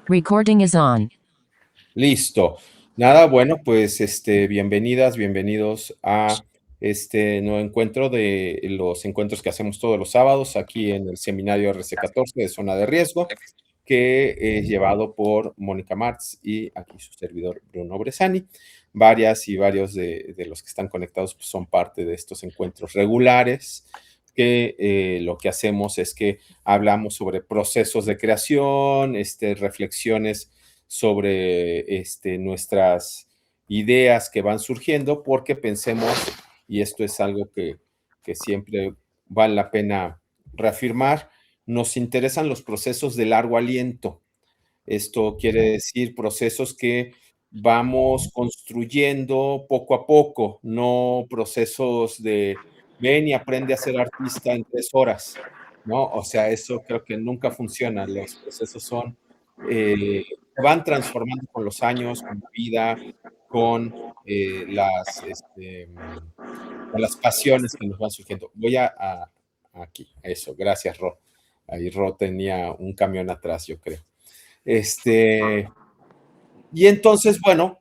Recording is on. Listo. Nada, bueno, pues bienvenidas, bienvenidos a este nuevo encuentro de los encuentros que hacemos todos los sábados aquí en el seminario RC14 de Zona de Riesgo, que es llevado por Mónica Martz y aquí su servidor Bruno Bresani. Varias y varios de los que están conectados pues, son parte de estos encuentros regulares que lo que hacemos es que hablamos sobre procesos de creación, reflexiones sobre nuestras ideas que van surgiendo, porque pensemos, y esto es algo que siempre vale la pena reafirmar, nos interesan los procesos de largo aliento. Esto quiere decir procesos que vamos construyendo poco a poco, no procesos de ven y aprende a ser artista en 3 horas, ¿no? O sea, eso creo que nunca funciona. Los procesos son, se van transformando con los años, con la vida, con con las pasiones que nos van surgiendo. Voy aquí, eso, gracias, Ro. Ahí Ro tenía un camión atrás, yo creo. Y entonces, bueno,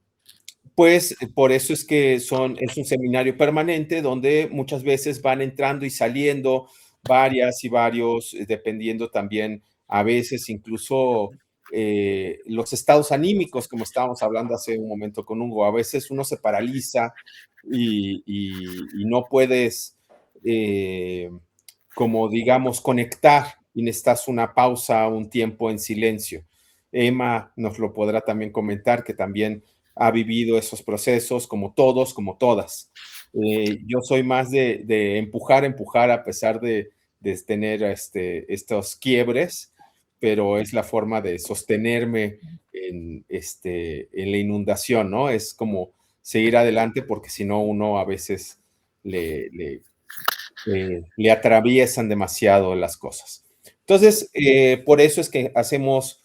pues por eso es que es un seminario permanente donde muchas veces van entrando y saliendo varias y varios, dependiendo también a veces incluso los estados anímicos, como estábamos hablando hace un momento con Hugo. A veces uno se paraliza y no puedes, como digamos, conectar y necesitas una pausa, un tiempo en silencio. Emma nos lo podrá también comentar, que también ha vivido esos procesos, como todos, como todas. Yo soy más de empujar a pesar de tener estos quiebres, pero es la forma de sostenerme en la inundación, ¿no? Es como seguir adelante porque si no uno a veces le atraviesan demasiado las cosas. Entonces, por eso es que hacemos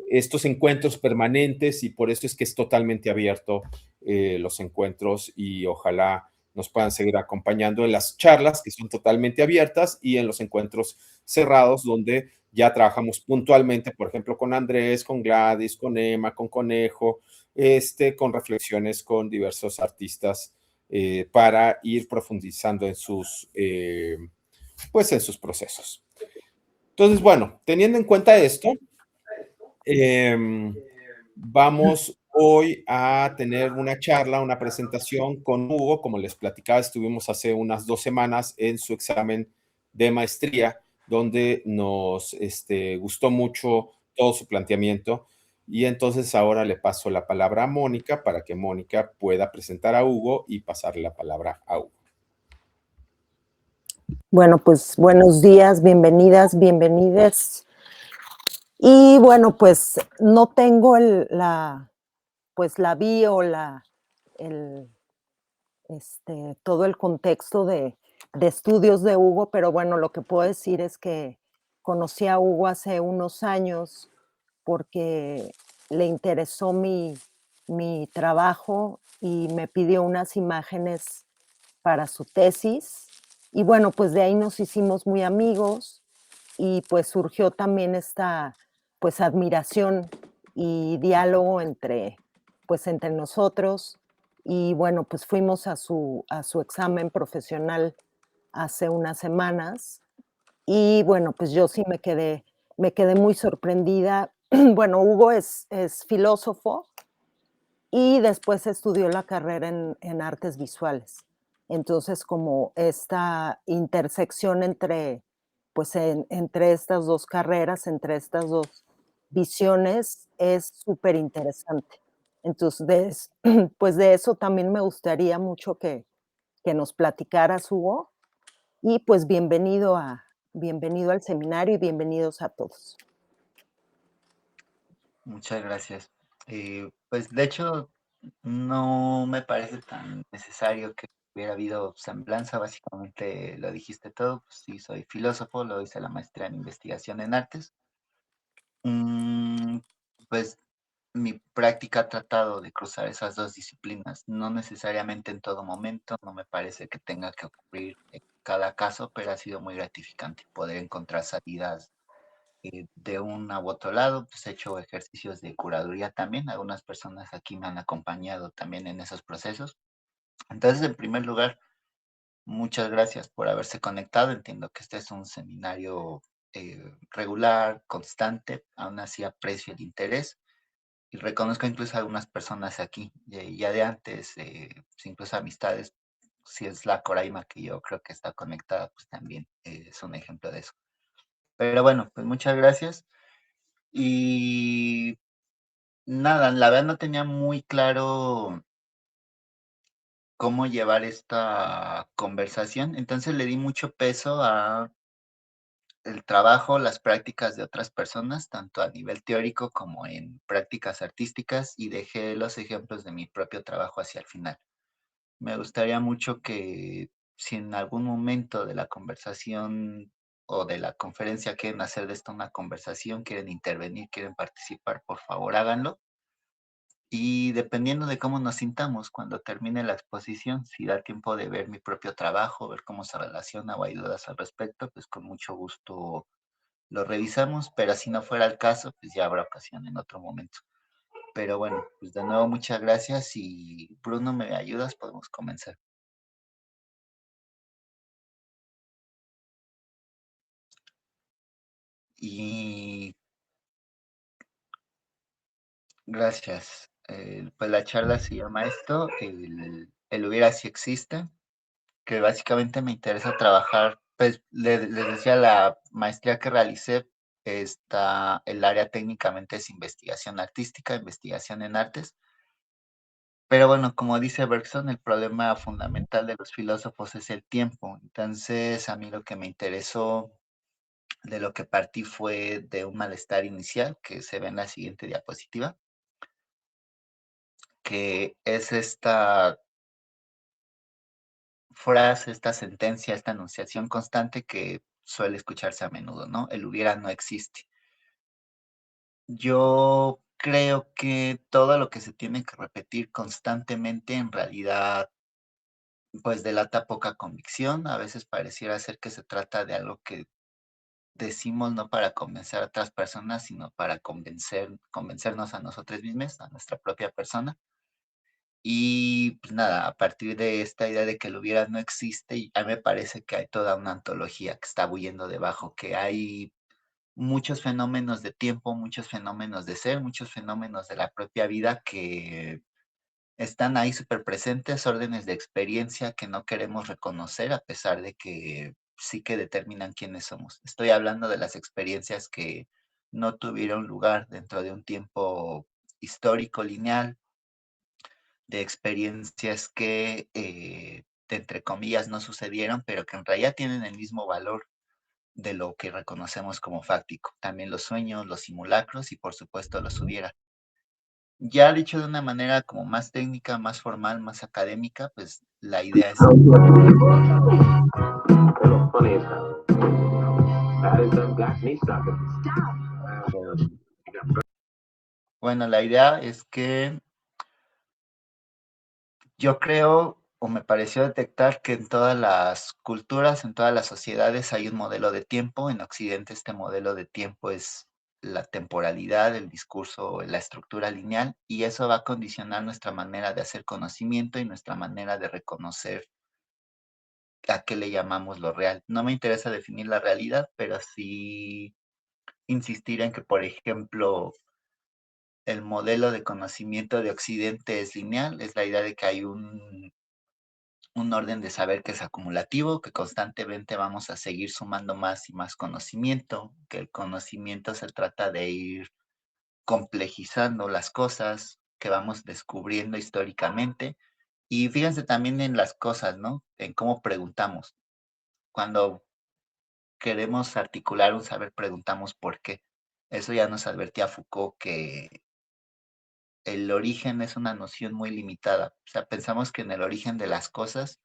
estos encuentros permanentes y por eso es que es totalmente abierto los encuentros y ojalá nos puedan seguir acompañando en las charlas que son totalmente abiertas y en los encuentros cerrados donde ya trabajamos puntualmente, por ejemplo, con Andrés, con Gladys, con Emma, con Conejo, con reflexiones con diversos artistas para ir profundizando pues en sus procesos. Entonces, bueno, teniendo en cuenta esto, vamos hoy a tener una charla, una presentación con Hugo. Como les platicaba, estuvimos hace unas 2 semanas en su examen de maestría, donde nos gustó mucho todo su planteamiento. Y entonces ahora le paso la palabra a Mónica para que Mónica pueda presentar a Hugo y pasarle la palabra a Hugo. Bueno, pues buenos días, bienvenidas, bienvenides. Y bueno, pues no tengo pues la bio, el, todo el contexto de estudios de Hugo, pero bueno, lo que puedo decir es que conocí a Hugo hace unos años porque le interesó mi trabajo y me pidió unas imágenes para su tesis. Y bueno, pues de ahí nos hicimos muy amigos y pues surgió también esta pues admiración y diálogo entre nosotros. Y bueno, pues fuimos a su examen profesional hace unas semanas y bueno, pues yo sí me quedé muy sorprendida. Bueno, Hugo es filósofo y después estudió la carrera en artes visuales. Entonces, como esta intersección pues entre estas dos carreras, entre estas dos visiones, es súper interesante. Entonces, pues de eso también me gustaría mucho que nos platicaras, Hugo. Y pues bienvenido al seminario y bienvenidos a todos. Muchas gracias. Pues de hecho, no me parece tan necesario que hubiera habido semblanza, básicamente lo dijiste todo. Pues sí, soy filósofo, lo hice la maestría en investigación en artes. Pues mi práctica ha tratado de cruzar esas dos disciplinas, no necesariamente en todo momento, no me parece que tenga que ocurrir en cada caso, pero ha sido muy gratificante poder encontrar salidas de un u otro lado, pues he hecho ejercicios de curaduría también. Algunas personas aquí me han acompañado también en esos procesos. Entonces, en primer lugar, muchas gracias por haberse conectado. Entiendo que este es un seminario regular, constante. Aún así aprecio el interés y reconozco incluso a algunas personas aquí, ya de antes, pues incluso amistades. Si es la Coraima que yo creo que está conectada, pues también es un ejemplo de eso. Pero bueno, pues muchas gracias. Y nada, la verdad no tenía muy claro cómo llevar esta conversación, entonces le di mucho peso a el trabajo, las prácticas de otras personas, tanto a nivel teórico como en prácticas artísticas, y dejé los ejemplos de mi propio trabajo hacia el final. Me gustaría mucho que si en algún momento de la conversación o de la conferencia quieren hacer de esto una conversación, quieren intervenir, quieren participar, por favor háganlo. Y dependiendo de cómo nos sintamos cuando termine la exposición, si da tiempo de ver mi propio trabajo, ver cómo se relaciona o hay dudas al respecto, pues con mucho gusto lo revisamos, pero si no fuera el caso, pues ya habrá ocasión en otro momento. Pero bueno, pues de nuevo muchas gracias y Bruno, ¿me ayudas? Podemos comenzar. Y gracias. Pues la charla se llama esto, el hubiera si existe, que básicamente me interesa trabajar, pues les decía, la maestría que realicé, el área técnicamente es investigación artística, investigación en artes, pero bueno, como dice Bergson, el problema fundamental de los filósofos es el tiempo. Entonces, a mí lo que me interesó, de lo que partí fue de un malestar inicial que se ve en la siguiente diapositiva, que es esta frase, esta sentencia, esta enunciación constante que suele escucharse a menudo, ¿no? El hubiera no existe. Yo creo que todo lo que se tiene que repetir constantemente en realidad pues delata poca convicción. A veces pareciera ser que se trata de algo que decimos no para convencer a otras personas, sino para convencernos a nosotros mismos, a nuestra propia persona. Y pues nada, a partir de esta idea de que el hubiera no existe, y a mí me parece que hay toda una antología que está huyendo debajo, que hay muchos fenómenos de tiempo, muchos fenómenos de ser, muchos fenómenos de la propia vida que están ahí súper presentes, órdenes de experiencia que no queremos reconocer a pesar de que sí que determinan quiénes somos. Estoy hablando de las experiencias que no tuvieron lugar dentro de un tiempo histórico lineal, de experiencias que, entre comillas, no sucedieron, pero que en realidad tienen el mismo valor de lo que reconocemos como fáctico. También los sueños, los simulacros y por supuesto los hubiera. Ya dicho de una manera como más técnica, más formal, más académica, pues la idea es... Bueno, la idea es que yo creo o me pareció detectar que en todas las culturas, en todas las sociedades hay un modelo de tiempo. En Occidente este modelo de tiempo es la temporalidad, el discurso, la estructura lineal, y eso va a condicionar nuestra manera de hacer conocimiento y nuestra manera de reconocer a qué le llamamos lo real. No me interesa definir la realidad, pero sí insistir en que, por ejemplo, el modelo de conocimiento de Occidente es lineal, es la idea de que hay un orden de saber que es acumulativo, que constantemente vamos a seguir sumando más y más conocimiento, que el conocimiento se trata de ir complejizando las cosas que vamos descubriendo históricamente. Y fíjense también en las cosas, ¿no? En cómo preguntamos. Cuando queremos articular un saber, preguntamos por qué. Eso ya nos advertía Foucault, que el origen es una noción muy limitada. O sea, pensamos que en el origen de las cosas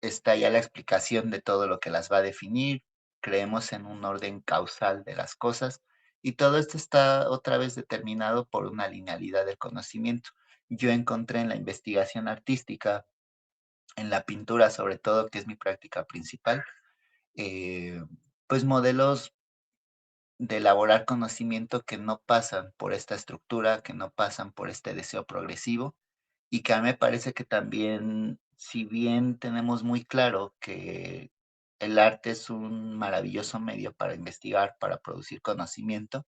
está ya la explicación de todo lo que las va a definir, creemos en un orden causal de las cosas y todo esto está otra vez determinado por una linealidad del conocimiento. Yo encontré en la investigación artística, en la pintura sobre todo, que es mi práctica principal, eh, pues modelos de elaborar conocimiento que no pasan por esta estructura, que no pasan por este deseo progresivo, y que a mí me parece que también, si bien tenemos muy claro que el arte es un maravilloso medio para investigar, para producir conocimiento,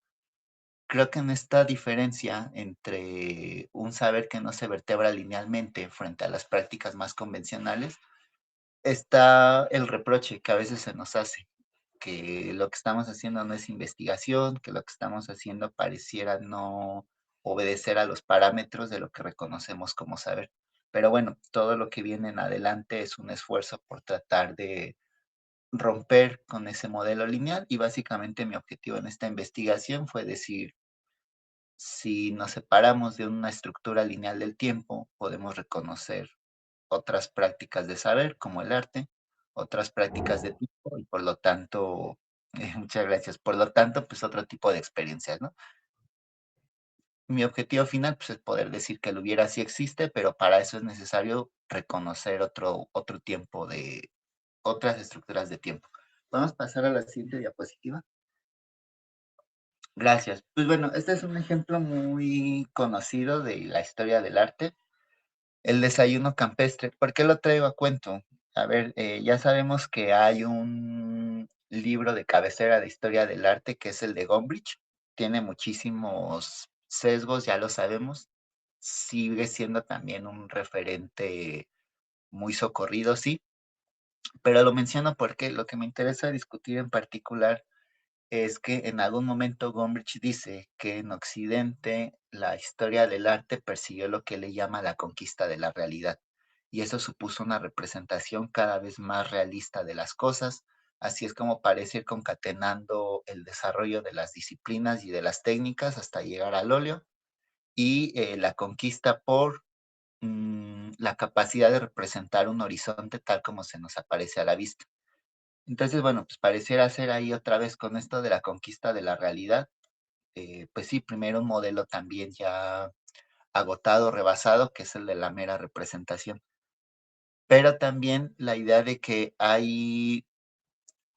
creo que en esta diferencia entre un saber que no se vertebra linealmente frente a las prácticas más convencionales, está el reproche que a veces se nos hace, que lo que estamos haciendo no es investigación, que lo que estamos haciendo pareciera no obedecer a los parámetros de lo que reconocemos como saber. Pero bueno, todo lo que viene en adelante es un esfuerzo por tratar de romper con ese modelo lineal, y básicamente mi objetivo en esta investigación fue decir, si nos separamos de una estructura lineal del tiempo, podemos reconocer otras prácticas de saber, como el arte, otras prácticas de tipo y por lo tanto, muchas gracias, por lo tanto, pues otro tipo de experiencias, ¿no? Mi objetivo final, pues es poder decir que el hubiera sí existe, pero para eso es necesario reconocer otro tiempo de otras estructuras de tiempo. Vamos a pasar a la siguiente diapositiva. Gracias. Pues bueno, este es un ejemplo muy conocido de la historia del arte. El desayuno campestre. ¿Por qué lo traigo a cuento? A ver, ya sabemos que hay un libro de cabecera de historia del arte que es el de Gombrich. Tiene muchísimos sesgos, ya lo sabemos. Sigue siendo también un referente muy socorrido, sí, pero lo menciono porque lo que me interesa discutir en particular es que en algún momento Gombrich dice que en Occidente la historia del arte persiguió lo que le llama la conquista de la realidad, y eso supuso una representación cada vez más realista de las cosas. Así es como parece ir concatenando el desarrollo de las disciplinas y de las técnicas hasta llegar al óleo, y la conquista por la capacidad de representar un horizonte tal como se nos aparece a la vista. Entonces, bueno, pues pareciera ser ahí otra vez con esto de la conquista de la realidad. Pues sí, primero un modelo también ya agotado, rebasado, que es el de la mera representación, pero también la idea de que hay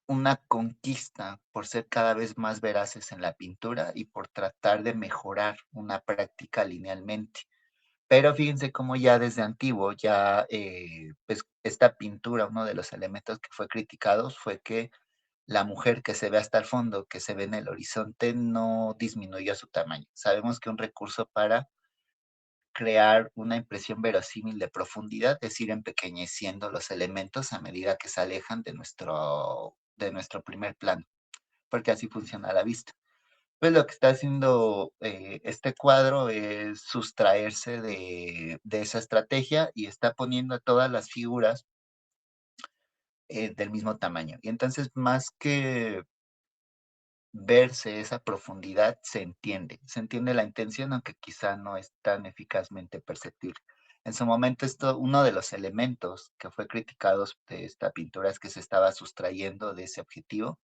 una conquista por ser cada vez más veraces en la pintura y por tratar de mejorar una práctica linealmente. Pero fíjense cómo ya desde antiguo, ya pues esta pintura, uno de los elementos que fue criticados fue que la mujer que se ve hasta el fondo, que se ve en el horizonte, no disminuyó su tamaño. Sabemos que un recurso para crear una impresión verosímil de profundidad es ir empequeñeciendo los elementos a medida que se alejan de nuestro primer plano, porque así funciona la vista. Pues lo que está haciendo este cuadro es sustraerse de esa estrategia y está poniendo a todas las figuras del mismo tamaño. Y entonces, más que verse esa profundidad, se entiende la intención, aunque quizá no es tan eficazmente perceptible. En su momento, uno de los elementos que fue criticado de esta pintura es que se estaba sustrayendo de ese objetivo.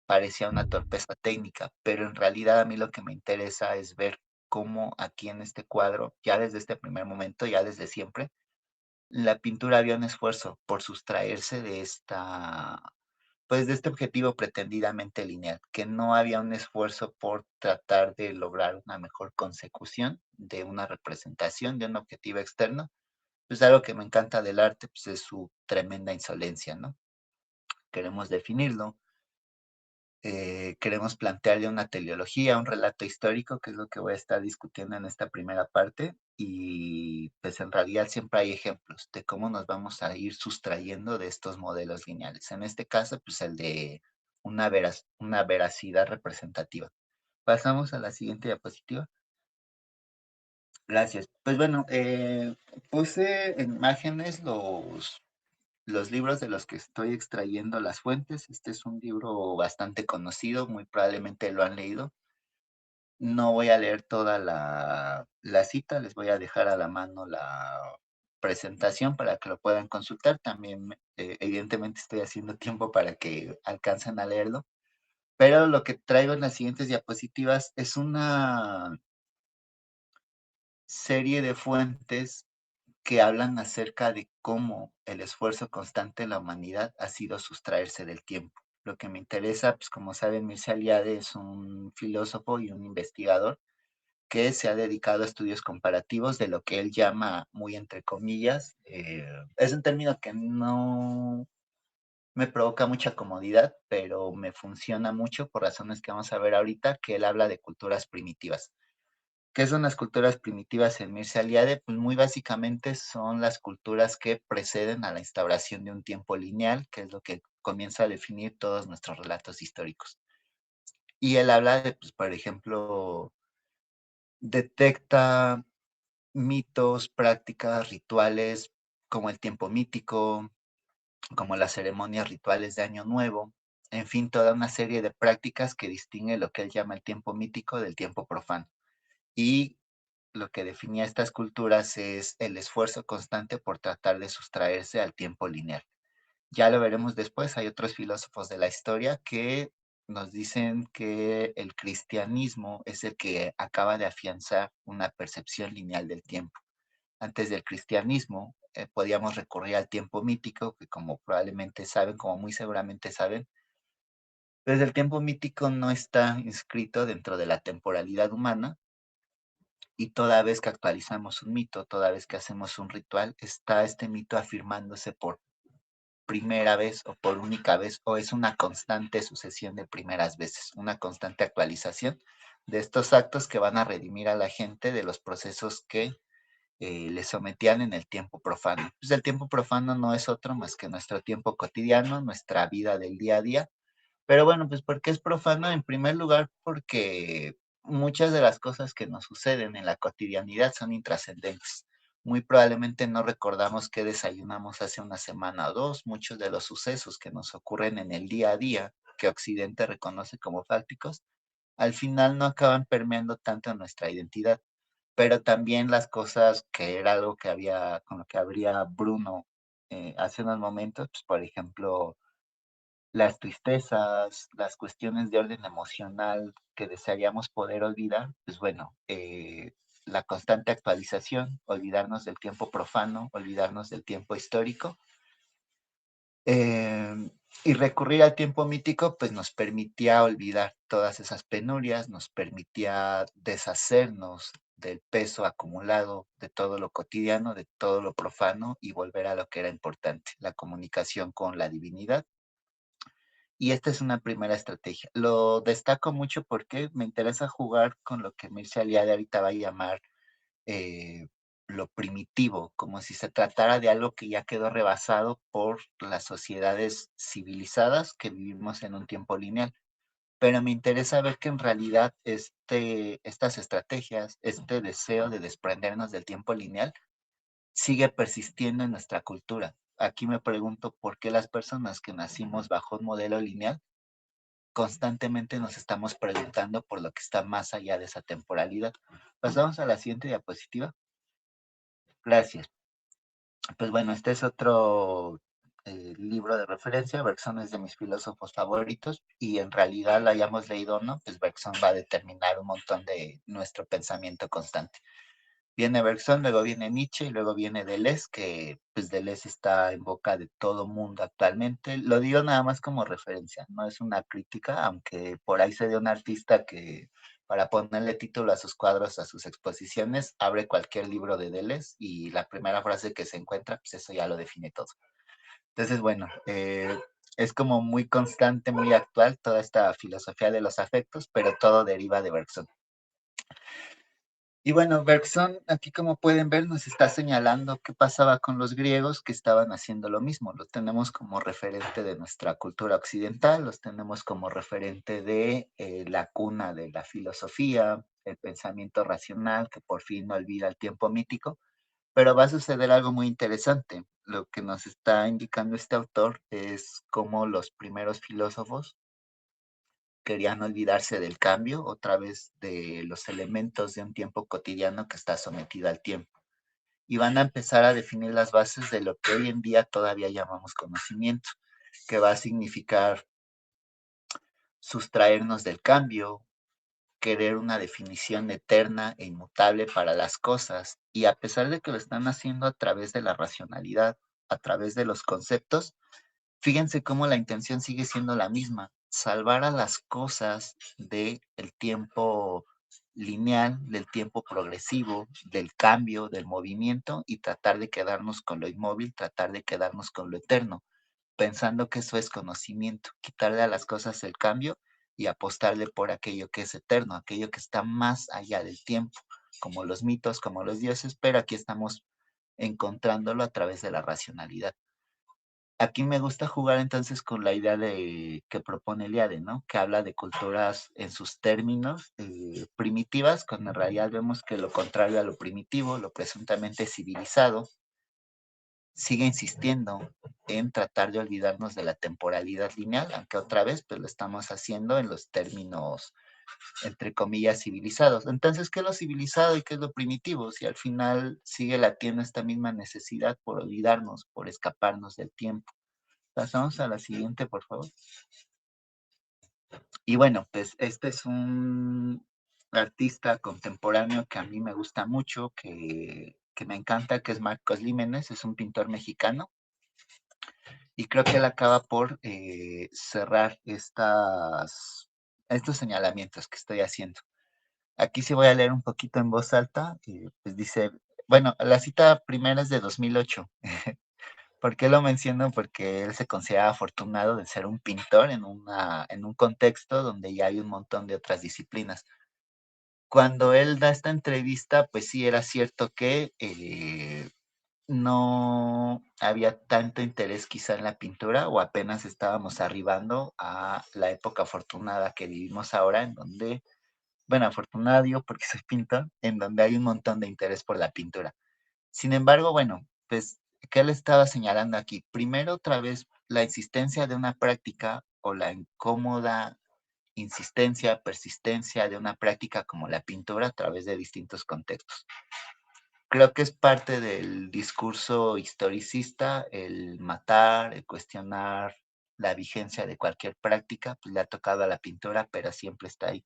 Parecía una torpeza técnica, pero en realidad a mí lo que me interesa es ver cómo aquí en este cuadro, ya desde este primer momento, ya desde siempre, la pintura había un esfuerzo por sustraerse de pues de este objetivo pretendidamente lineal, que no había un esfuerzo por tratar de lograr una mejor consecución de una representación de un objetivo externo. Pues algo que me encanta del arte, pues es su tremenda insolencia, ¿no? Queremos definirlo, queremos plantearle una teleología, un relato histórico, que es lo que voy a estar discutiendo en esta primera parte, y pues en realidad siempre hay ejemplos de cómo nos vamos a ir sustrayendo de estos modelos lineales. En este caso, pues el de una veracidad representativa. Pasamos a la siguiente diapositiva. Gracias. Pues bueno, puse en imágenes los libros de los que estoy extrayendo las fuentes. Este es un libro bastante conocido, muy probablemente lo han leído. No voy a leer toda la cita, les voy a dejar a la mano la presentación para que lo puedan consultar. También, evidentemente, estoy haciendo tiempo para que alcancen a leerlo. Pero lo que traigo en las siguientes diapositivas es una serie de fuentes que hablan acerca de cómo el esfuerzo constante de la humanidad ha sido sustraerse del tiempo. Lo que me interesa, pues como saben, Mircea Eliade es un filósofo y un investigador que se ha dedicado a estudios comparativos de lo que él llama, muy entre comillas, es un término que no me provoca mucha comodidad, pero me funciona mucho por razones que vamos a ver ahorita, que él habla de culturas primitivas. ¿Qué son las culturas primitivas en Mircea Eliade? Pues muy básicamente son las culturas que preceden a la instauración de un tiempo lineal, que es lo que comienza a definir todos nuestros relatos históricos. Y él habla de, pues, por ejemplo, detecta mitos, prácticas, rituales, como el tiempo mítico, como las ceremonias rituales de Año Nuevo, en fin, toda una serie de prácticas que distingue lo que él llama el tiempo mítico del tiempo profano. Y lo que definía estas culturas es el esfuerzo constante por tratar de sustraerse al tiempo lineal. Ya lo veremos después, hay otros filósofos de la historia que nos dicen que el cristianismo es el que acaba de afianzar una percepción lineal del tiempo. Antes del cristianismo, podíamos recurrir al tiempo mítico, que como probablemente saben, como muy seguramente saben, desde el tiempo mítico no está inscrito dentro de la temporalidad humana, y toda vez que actualizamos un mito, toda vez que hacemos un ritual, está este mito afirmándose por primera vez o por única vez, o es una constante sucesión de primeras veces, una constante actualización de estos actos que van a redimir a la gente de los procesos que le sometían en el tiempo profano. Pues el tiempo profano no es otro más que nuestro tiempo cotidiano, nuestra vida del día a día. Pero bueno, pues ¿por qué es profano? En primer lugar, porque muchas de las cosas que nos suceden en la cotidianidad son intrascendentes. Muy probablemente no recordamos qué desayunamos hace una semana o dos. Muchos de los sucesos que nos ocurren en el día a día, que Occidente reconoce como fácticos, al final no acaban permeando tanto en nuestra identidad. Pero también las cosas que era algo que había, con lo que habría Bruno hace unos momentos, pues por ejemplo, las tristezas, las cuestiones de orden emocional que desearíamos poder olvidar, pues bueno, la constante actualización, olvidarnos del tiempo profano, olvidarnos del tiempo histórico, eh, y recurrir al tiempo mítico, pues nos permitía olvidar todas esas penurias, nos permitía deshacernos del peso acumulado de todo lo cotidiano, de todo lo profano y volver a lo que era importante, la comunicación con la divinidad. Y esta es una primera estrategia. Lo destaco mucho porque me interesa jugar con lo que Mircea Eliade ahorita va a llamar eh, lo primitivo, como si se tratara de algo que ya quedó rebasado por las sociedades civilizadas que vivimos en un tiempo lineal. Pero me interesa ver que en realidad estas estrategias, este deseo de desprendernos del tiempo lineal, sigue persistiendo en nuestra cultura. Aquí me pregunto por qué las personas que nacimos bajo un modelo lineal constantemente nos estamos preguntando por lo que está más allá de esa temporalidad. Pasamos a la siguiente diapositiva. Gracias. Pues bueno, este es otro libro de referencia. Bergson es de mis filósofos favoritos y en realidad la hayamos leído o no, pues Bergson va a determinar un montón de nuestro pensamiento constante. Viene Bergson, luego viene Nietzsche y luego viene Deleuze, que pues Deleuze está en boca de todo mundo actualmente. Lo digo nada más como referencia, no es una crítica, aunque por ahí se dio un artista que para ponerle título a sus cuadros, a sus exposiciones, abre cualquier libro de Deleuze y la primera frase que se encuentra, pues eso ya lo define todo. Entonces, bueno, es como muy constante, muy actual toda esta filosofía de los afectos, pero todo deriva de Bergson. Y bueno, Bergson, aquí como pueden ver, nos está señalando qué pasaba con los griegos que estaban haciendo lo mismo. Los tenemos como referente de nuestra cultura occidental, los tenemos como referente de la cuna de la filosofía, el pensamiento racional que por fin no olvida el tiempo mítico, pero va a suceder algo muy interesante. Lo que nos está indicando este autor es cómo los primeros filósofos querían olvidarse del cambio, otra vez de los elementos de un tiempo cotidiano que está sometido al tiempo. Y van a empezar a definir las bases de lo que hoy en día todavía llamamos conocimiento, que va a significar sustraernos del cambio, querer una definición eterna e inmutable para las cosas. Y a pesar de que lo están haciendo a través de la racionalidad, a través de los conceptos, fíjense cómo la intención sigue siendo la misma, salvar a las cosas del tiempo lineal, del tiempo progresivo, del cambio, del movimiento y tratar de quedarnos con lo inmóvil, tratar de quedarnos con lo eterno, pensando que eso es conocimiento, quitarle a las cosas el cambio y apostarle por aquello que es eterno, aquello que está más allá del tiempo, como los mitos, como los dioses, pero aquí estamos encontrándolo a través de la racionalidad. Aquí me gusta jugar entonces con la idea de que propone Eliade, ¿no? Que habla de culturas en sus términos primitivas, cuando en realidad vemos que lo contrario a lo primitivo, lo presuntamente civilizado, sigue insistiendo en tratar de olvidarnos de la temporalidad lineal, aunque otra vez pues lo estamos haciendo en los términos, entre comillas, civilizados. Entonces, ¿qué es lo civilizado y qué es lo primitivo? Si al final sigue latiendo esta misma necesidad por olvidarnos, por escaparnos del tiempo. Pasamos a la siguiente, por favor. Y bueno, pues este es un artista contemporáneo que a mí me gusta mucho, que me encanta, que es Marcos Límenes, es un pintor mexicano. Y creo que él acaba por cerrar estos señalamientos que estoy haciendo. Aquí sí voy a leer un poquito en voz alta. Pues dice, bueno, la cita primera es de 2008. ¿Por qué lo menciono? Porque él se considera afortunado de ser un pintor en un contexto donde ya hay un montón de otras disciplinas. Cuando él da esta entrevista, pues sí era cierto que no había tanto interés quizá en la pintura o apenas estábamos arribando a la época afortunada que vivimos ahora, en donde, bueno, afortunada digo porque soy pintor, en donde hay un montón de interés por la pintura. Sin embargo, bueno, pues, ¿qué le estaba señalando aquí? Primero, otra vez, la existencia de una práctica o la incómoda insistencia, persistencia de una práctica como la pintura a través de distintos contextos. Creo que es parte del discurso historicista el matar, el cuestionar la vigencia de cualquier práctica, pues le ha tocado a la pintura, pero siempre está ahí.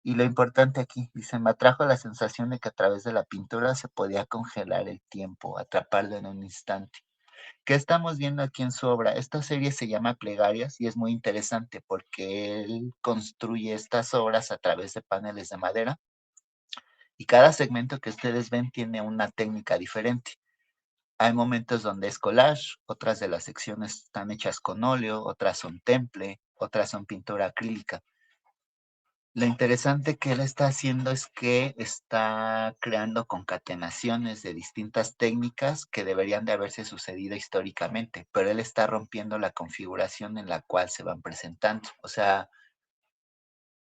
Y lo importante aquí, dice, me atrajo la sensación de que a través de la pintura se podía congelar el tiempo, atraparlo en un instante. ¿Qué estamos viendo aquí en su obra? Esta serie se llama Plegarias y es muy interesante porque él construye estas obras a través de paneles de madera y cada segmento que ustedes ven tiene una técnica diferente. Hay momentos donde es collage, otras de las secciones están hechas con óleo, otras son temple, otras son pintura acrílica. Lo interesante que él está haciendo es que está creando concatenaciones de distintas técnicas que deberían de haberse sucedido históricamente, pero él está rompiendo la configuración en la cual se van presentando. O sea,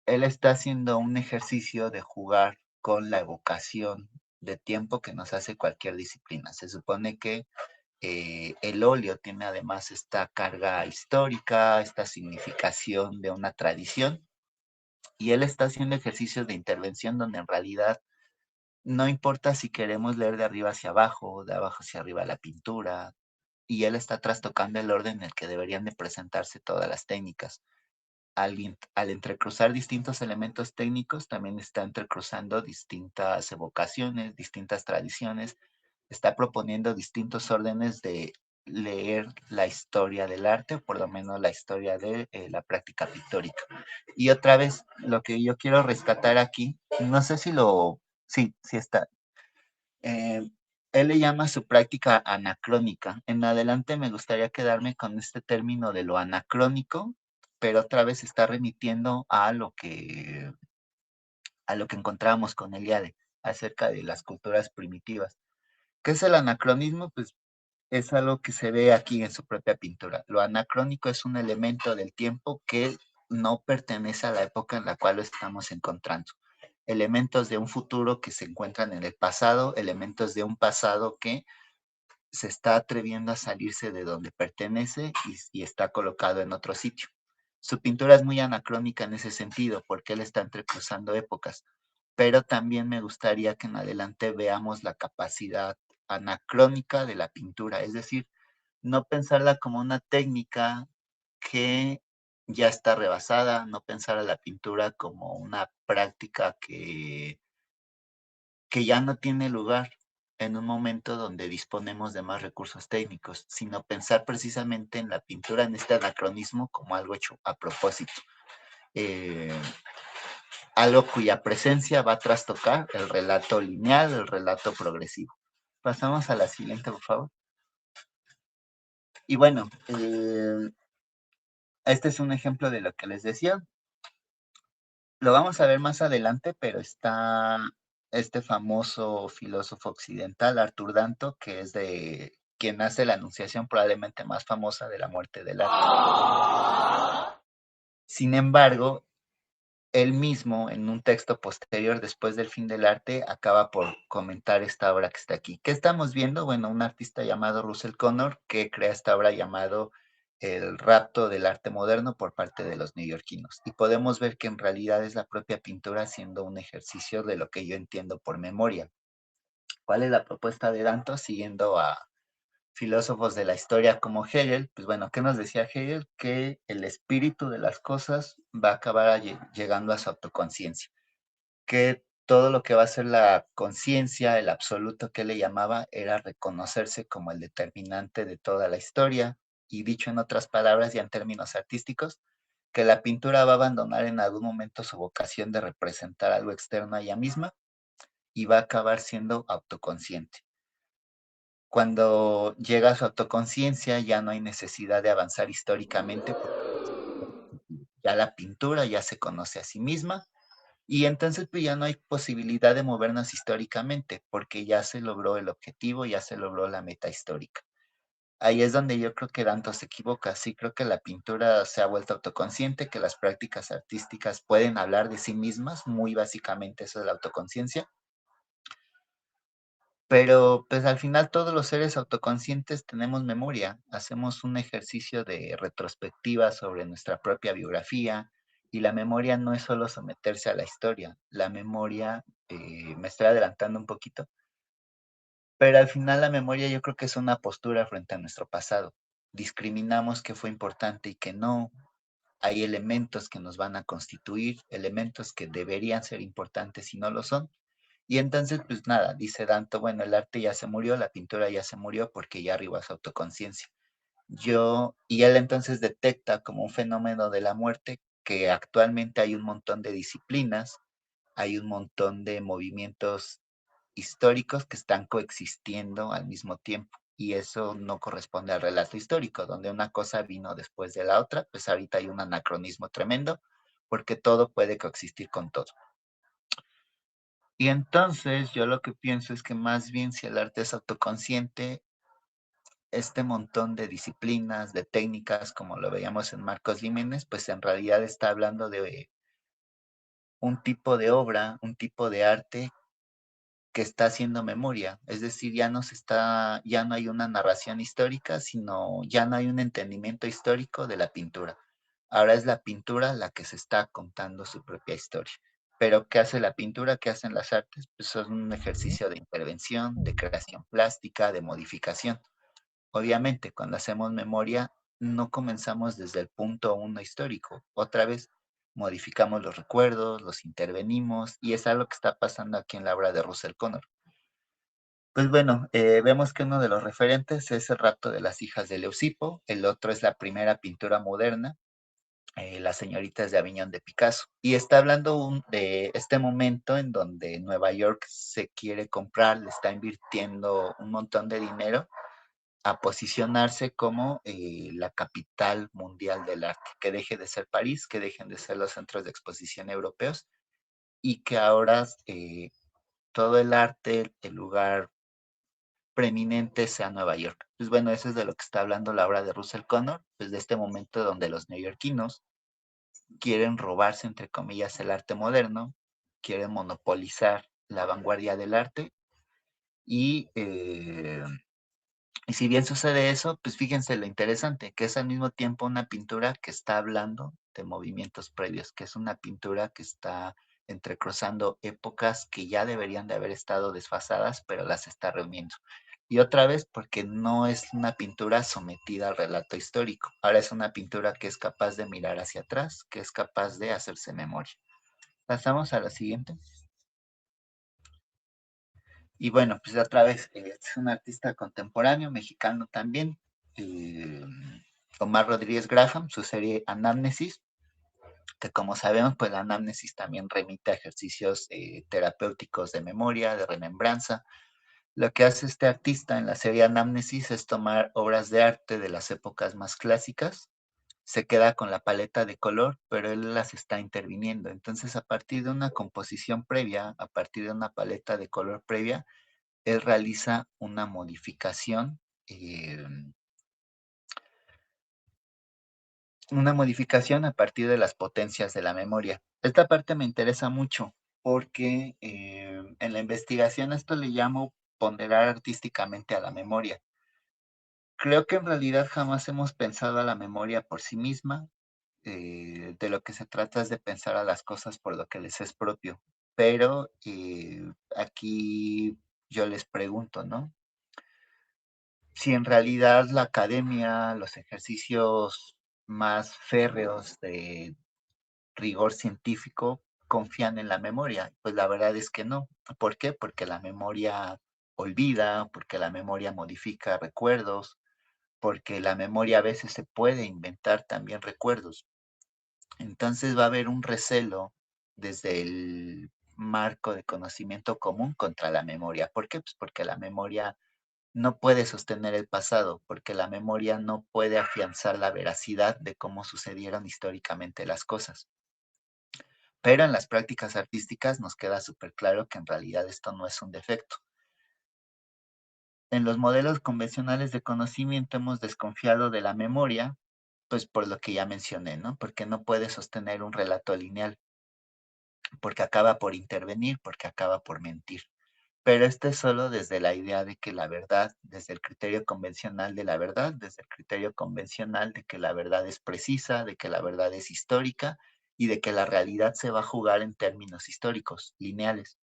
él está haciendo un ejercicio de jugar con la evocación de tiempo que nos hace cualquier disciplina. Se supone que el óleo tiene además esta carga histórica, esta significación de una tradición y él está haciendo ejercicios de intervención donde en realidad no importa si queremos leer de arriba hacia abajo, de abajo hacia arriba la pintura, y él está trastocando el orden en el que deberían de presentarse todas las técnicas. Al entrecruzar distintos elementos técnicos, también está entrecruzando distintas evocaciones, distintas tradiciones, está proponiendo distintos órdenes de leer la historia del arte, o por lo menos la historia de la práctica pictórica. Y otra vez, lo que yo quiero rescatar aquí, no sé si lo, sí está. Eh, Él le llama su práctica anacrónica. En adelante me gustaría quedarme con este término de lo anacrónico, pero otra vez está remitiendo a lo que encontrábamos con Eliade acerca de las culturas primitivas. ¿Qué es el anacronismo? Pues es algo que se ve aquí en su propia pintura. Lo anacrónico es un elemento del tiempo que no pertenece a la época en la cual lo estamos encontrando. Elementos de un futuro que se encuentran en el pasado, elementos de un pasado que se está atreviendo a salirse de donde pertenece y está colocado en otro sitio. Su pintura es muy anacrónica en ese sentido, porque él está entrecruzando épocas, pero también me gustaría que en adelante veamos la capacidad anacrónica de la pintura, es decir, no pensarla como una técnica que ya está rebasada, no pensar a la pintura como una práctica que ya no tiene lugar, en un momento donde disponemos de más recursos técnicos, sino pensar precisamente en la pintura, en este anacronismo, como algo hecho a propósito. Algo cuya presencia va a trastocar el relato lineal, el relato progresivo. Pasamos a la siguiente, por favor. Y bueno, este es un ejemplo de lo que les decía. Lo vamos a ver más adelante, pero está este famoso filósofo occidental, Arthur Danto, que es de quien hace la anunciación probablemente más famosa de la muerte del arte. Sin embargo, él mismo, en un texto posterior, después del fin del arte, acaba por comentar esta obra que está aquí. ¿Qué estamos viendo? Bueno, un artista llamado Russell Connor que crea esta obra llamado El rapto del arte moderno por parte de los neoyorquinos. Y podemos ver que en realidad es la propia pintura haciendo un ejercicio de lo que yo entiendo por memoria. ¿Cuál es la propuesta de Danto? Siguiendo a filósofos de la historia como Hegel, pues bueno, ¿qué nos decía Hegel? Que el espíritu de las cosas va a acabar llegando a su autoconciencia, que todo lo que va a ser la conciencia, el absoluto que le llamaba, era reconocerse como el determinante de toda la historia, y dicho en otras palabras y en términos artísticos, que la pintura va a abandonar en algún momento su vocación de representar algo externo a ella misma y va a acabar siendo autoconsciente. Cuando llega a su autoconciencia ya no hay necesidad de avanzar históricamente porque ya la pintura ya se conoce a sí misma y entonces pues ya no hay posibilidad de movernos históricamente porque ya se logró el objetivo, ya se logró la meta histórica. Ahí es donde yo creo que Danto se equivoca. Sí, creo que la pintura se ha vuelto autoconsciente, que las prácticas artísticas pueden hablar de sí mismas, muy básicamente eso de la autoconciencia, pero pues al final todos los seres autoconscientes tenemos memoria, hacemos un ejercicio de retrospectiva sobre nuestra propia biografía y la memoria no es solo someterse a la historia, la memoria, me estoy adelantando un poquito, pero al final la memoria yo creo que es una postura frente a nuestro pasado. Discriminamos qué fue importante y qué no. Hay elementos que nos van a constituir, elementos que deberían ser importantes y no lo son. Y entonces, pues nada, dice Danto, bueno, el arte ya se murió, la pintura ya se murió porque ya arriba su autoconciencia. Y él entonces detecta como un fenómeno de la muerte que actualmente hay un montón de disciplinas, hay un montón de movimientos históricos que están coexistiendo al mismo tiempo. Y eso no corresponde al relato histórico, donde una cosa vino después de la otra, pues ahorita hay un anacronismo tremendo, porque todo puede coexistir con todo. Y entonces yo lo que pienso es que más bien si el arte es autoconsciente, este montón de disciplinas, de técnicas, como lo veíamos en Marcos Límenes, pues en realidad está hablando de un tipo de obra, un tipo de arte que está haciendo memoria. Es decir, ya no hay una narración histórica, sino ya no hay un entendimiento histórico de la pintura. Ahora es la pintura la que se está contando su propia historia. Pero ¿qué hace la pintura? ¿Qué hacen las artes? Pues son un ejercicio de intervención, de creación plástica, de modificación. Obviamente, cuando hacemos memoria, no comenzamos desde el punto uno histórico. Otra vez, modificamos los recuerdos, los intervenimos, y es algo que está pasando aquí en la obra de Russell Connor. Pues bueno, vemos que uno de los referentes es el rapto de las hijas de Leucipo, el otro es la primera pintura moderna, Las señoritas de Aviñón de Picasso. Y está hablando de este momento en donde Nueva York se quiere comprar, le está invirtiendo un montón de dinero a posicionarse como la capital mundial del arte, que deje de ser París, que dejen de ser los centros de exposición europeos y que ahora todo el arte, el lugar preeminente sea Nueva York. Pues bueno, eso es de lo que está hablando la obra de Russell Connor, pues de este momento donde los neoyorquinos quieren robarse, entre comillas, el arte moderno, quieren monopolizar la vanguardia del arte y, y si bien sucede eso, pues fíjense lo interesante, que es al mismo tiempo una pintura que está hablando de movimientos previos, que es una pintura que está entrecruzando épocas que ya deberían de haber estado desfasadas, pero las está reuniendo. Y otra vez, porque no es una pintura sometida al relato histórico, ahora es una pintura que es capaz de mirar hacia atrás, que es capaz de hacerse memoria. Pasamos a la siguiente. Y bueno, pues otra vez, es un artista contemporáneo, mexicano también, Omar Rodríguez Graham, su serie Anamnesis, que como sabemos, pues la anamnesis también remite a ejercicios terapéuticos de memoria, de remembranza. Lo que hace este artista en la serie Anamnesis es tomar obras de arte de las épocas más clásicas, se queda con la paleta de color, pero él las está interviniendo. Entonces, a partir de una composición previa, a partir de una paleta de color previa, él realiza una modificación a partir de las potencias de la memoria. Esta parte me interesa mucho porque en la investigación esto le llamo ponderar artísticamente a la memoria. Creo que en realidad jamás hemos pensado a la memoria por sí misma. De lo que se trata es de pensar a las cosas por lo que les es propio. Pero aquí yo les pregunto, ¿no? Si en realidad la academia, los ejercicios más férreos de rigor científico confían en la memoria. Pues la verdad es que no. ¿Por qué? Porque la memoria olvida, porque la memoria modifica recuerdos, porque la memoria a veces se puede inventar también recuerdos. Entonces va a haber un recelo desde el marco de conocimiento común contra la memoria. ¿Por qué? Pues porque la memoria no puede sostener el pasado, porque la memoria no puede afianzar la veracidad de cómo sucedieron históricamente las cosas. Pero en las prácticas artísticas nos queda súper claro que en realidad esto no es un defecto. En los modelos convencionales de conocimiento hemos desconfiado de la memoria, pues por lo que ya mencioné, ¿no? Porque no puede sostener un relato lineal, porque acaba por intervenir, porque acaba por mentir. Pero esto es solo desde la idea de que la verdad, desde el criterio convencional de la verdad, desde el criterio convencional de que la verdad es precisa, de que la verdad es histórica y de que la realidad se va a jugar en términos históricos, lineales.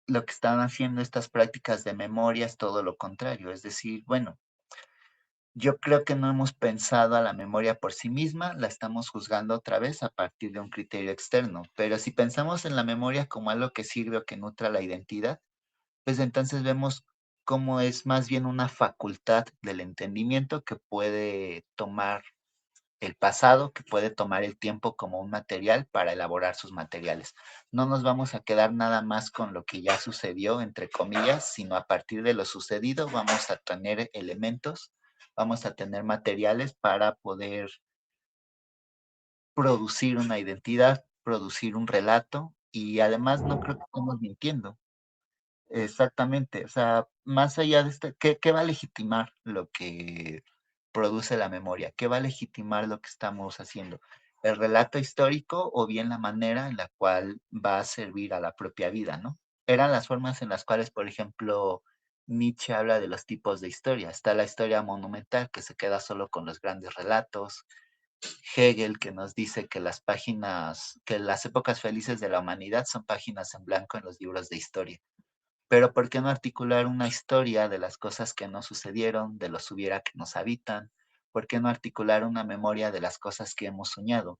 Lo que están haciendo estas prácticas de memoria es todo lo contrario, es decir, bueno, yo creo que no hemos pensado a la memoria por sí misma, la estamos juzgando otra vez a partir de un criterio externo, pero si pensamos en la memoria como algo que sirve o que nutra la identidad, pues entonces vemos cómo es más bien una facultad del entendimiento que puede tomar el pasado, que puede tomar el tiempo como un material para elaborar sus materiales. No nos vamos a quedar nada más con lo que ya sucedió, entre comillas, sino a partir de lo sucedido vamos a tener elementos, vamos a tener materiales para poder producir una identidad, producir un relato y además no creo que estemos mintiendo. Exactamente, o sea, más allá de esto, ¿qué va a legitimar lo que produce la memoria? ¿Qué va a legitimar lo que estamos haciendo? ¿El relato histórico o bien la manera en la cual va a servir a la propia vida, ¿no? Eran las formas en las cuales, por ejemplo, Nietzsche habla de los tipos de historia. Está la historia monumental, que se queda solo con los grandes relatos. Hegel, que nos dice que las páginas, que las épocas felices de la humanidad son páginas en blanco en los libros de historia. Pero ¿por qué no articular una historia de las cosas que no sucedieron, de los hubiera que nos habitan? ¿Por qué no articular una memoria de las cosas que hemos soñado?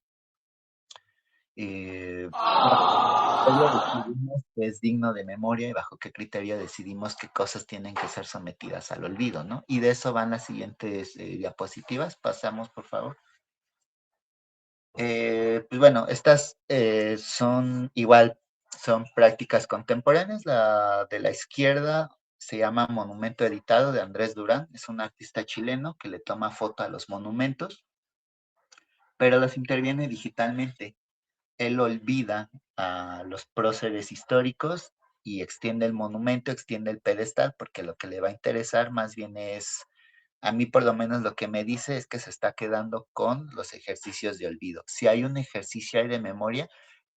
¿Bajo qué criterio decidimos que es digno de memoria y bajo qué criterio decidimos qué cosas tienen que ser sometidas al olvido, ¿no? Y de eso van las siguientes diapositivas. Pasamos, por favor. Pues bueno, estas son igual, son prácticas contemporáneas. La de la izquierda se llama Monumento Editado de Andrés Durán. Es un artista chileno que le toma foto a los monumentos, pero los interviene digitalmente. Él olvida a los próceres históricos y extiende el monumento, extiende el pedestal, porque lo que le va a interesar más bien es, a mí por lo menos lo que me dice es que se está quedando con los ejercicios de olvido. Si hay un ejercicio ahí de memoria,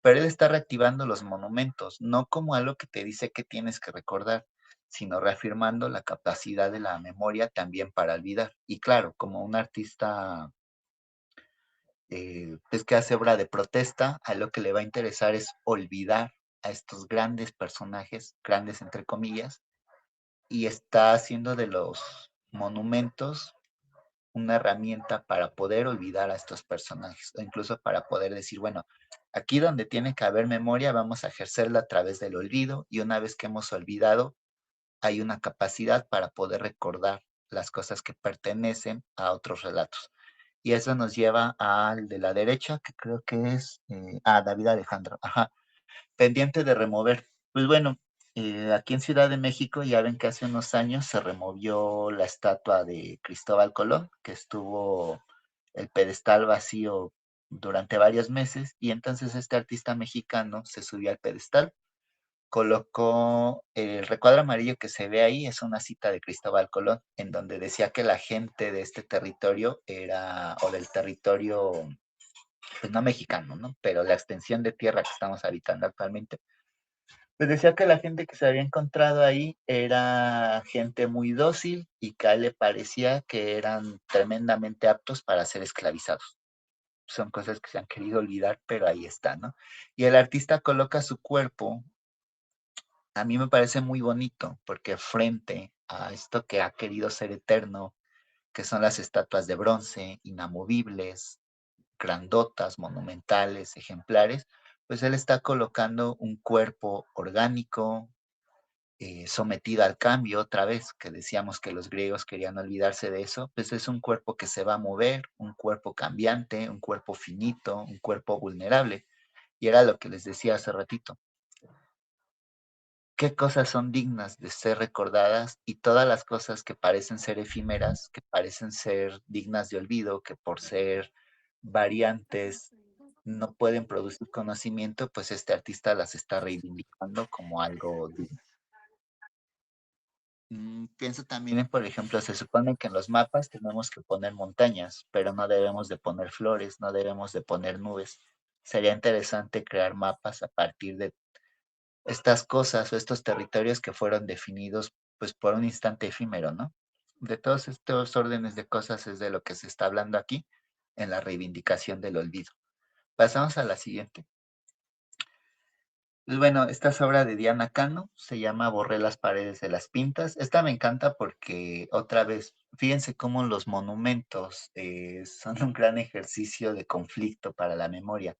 pero él está reactivando los monumentos, no como algo que te dice que tienes que recordar, sino reafirmando la capacidad de la memoria también para olvidar. Y claro, como un artista pues que hace obra de protesta, a lo que le va a interesar es olvidar a estos grandes personajes, grandes entre comillas, y está haciendo de los monumentos una herramienta para poder olvidar a estos personajes, o incluso para poder decir, bueno, Aquí donde tiene que haber memoria, vamos a ejercerla a través del olvido, y una vez que hemos olvidado, hay una capacidad para poder recordar las cosas que pertenecen a otros relatos. Y eso nos lleva al de la derecha, que creo que es David Alejandro. Ajá. Pendiente de remover. Pues bueno, aquí en Ciudad de México ya ven que hace unos años se removió la estatua de Cristóbal Colón, que estuvo el pedestal vacío durante varios meses, y entonces este artista mexicano se subió al pedestal, colocó el recuadro amarillo que se ve ahí, es una cita de Cristóbal Colón, en donde decía que la gente de este territorio era, o del territorio, pues no mexicano, ¿no? Pero la extensión de tierra que estamos habitando actualmente, pues decía que la gente que se había encontrado ahí era gente muy dócil y que a él le parecía que eran tremendamente aptos para ser esclavizados. Son cosas que se han querido olvidar, pero ahí está, ¿no? Y el artista coloca su cuerpo, a mí me parece muy bonito, porque frente a esto que ha querido ser eterno, que son las estatuas de bronce, inamovibles, grandotas, monumentales, ejemplares, pues él está colocando un cuerpo orgánico, sometida al cambio otra vez, que decíamos que los griegos querían olvidarse de eso, pues es un cuerpo que se va a mover, un cuerpo cambiante, un cuerpo finito, un cuerpo vulnerable. Y era lo que les decía hace ratito. ¿Qué cosas son dignas de ser recordadas? Y todas las cosas que parecen ser efímeras, que parecen ser dignas de olvido, que por ser variantes no pueden producir conocimiento, pues este artista las está reivindicando como algo digno. Pienso también en, por ejemplo, se supone que en los mapas tenemos que poner montañas, pero no debemos de poner flores, no debemos de poner nubes. Sería interesante crear mapas a partir de estas cosas o estos territorios que fueron definidos pues por un instante efímero, ¿no? De todos estos órdenes de cosas es de lo que se está hablando aquí en la reivindicación del olvido. Pasamos a la siguiente. Pues bueno, esta es obra de Diana Cano, se llama Borré las paredes de las pintas. Esta me encanta porque, otra vez, fíjense cómo los monumentos son un gran ejercicio de conflicto para la memoria.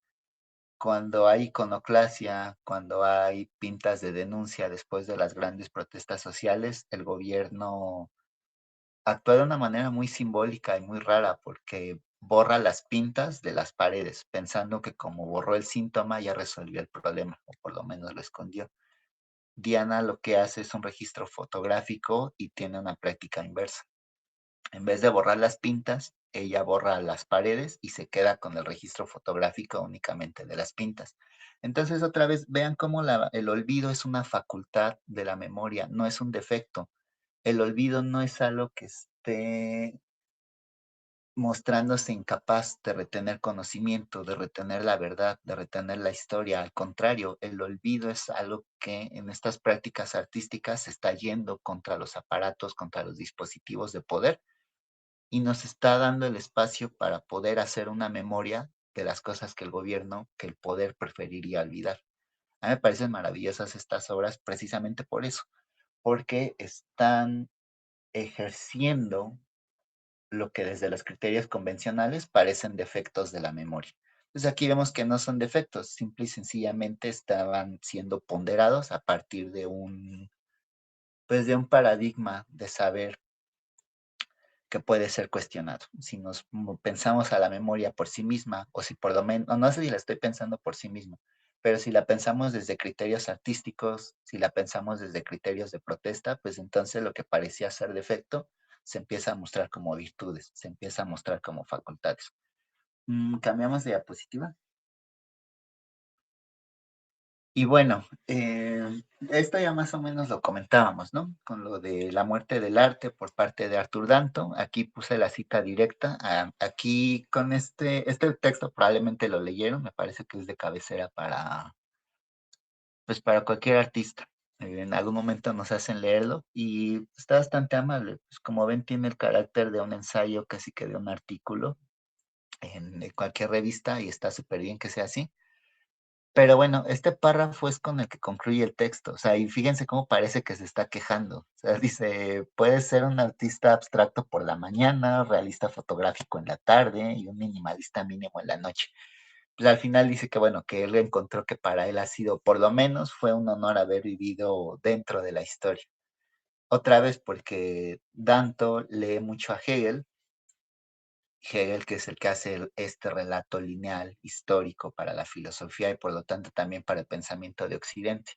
Cuando hay iconoclasia, cuando hay pintas de denuncia después de las grandes protestas sociales, el gobierno actúa de una manera muy simbólica y muy rara porque borra las pintas de las paredes, pensando que como borró el síntoma ya resolvió el problema, o por lo menos lo escondió. Diana lo que hace es un registro fotográfico y tiene una práctica inversa. En vez de borrar las pintas, ella borra las paredes y se queda con el registro fotográfico únicamente de las pintas. Entonces, otra vez, vean cómo el olvido es una facultad de la memoria, no es un defecto. El olvido no es algo que esté mostrándose incapaz de retener conocimiento, de retener la verdad, de retener la historia. Al contrario, el olvido es algo que en estas prácticas artísticas se está yendo contra los aparatos, contra los dispositivos de poder, y nos está dando el espacio para poder hacer una memoria de las cosas que el gobierno, que el poder preferiría olvidar. A mí me parecen maravillosas estas obras precisamente por eso, porque están ejerciendo lo que desde los criterios convencionales parecen defectos de la memoria. Entonces aquí vemos que no son defectos, simple y sencillamente estaban siendo ponderados a partir de pues de un paradigma de saber que puede ser cuestionado. Si nos pensamos a la memoria por sí misma, o si por lo menos, no sé si la estoy pensando por sí misma, pero si la pensamos desde criterios artísticos, si la pensamos desde criterios de protesta, pues entonces lo que parecía ser defecto se empieza a mostrar como virtudes, se empieza a mostrar como facultades. Cambiamos de diapositiva. Y bueno, esto ya más o menos lo comentábamos, ¿no? Con lo de la muerte del arte por parte de Arthur Danto. Aquí puse la cita directa. Aquí con este texto probablemente lo leyeron, me parece que es de cabecera pues para cualquier artista. En algún momento nos hacen leerlo y está bastante amable. Pues como ven, tiene el carácter de un ensayo, casi que de un artículo en cualquier revista, y está súper bien que sea así. Pero bueno, este párrafo es con el que concluye el texto. O sea, y fíjense cómo parece que se está quejando. O sea, dice, puede ser un artista abstracto por la mañana, realista fotográfico en la tarde y un minimalista mínimo en la noche. pues al final dice que bueno, que él encontró que para él ha sido, por lo menos fue un honor haber vivido dentro de la historia. Otra vez porque Danto lee mucho a Hegel, que es el que hace este relato lineal histórico para la filosofía y por lo tanto también para el pensamiento de Occidente.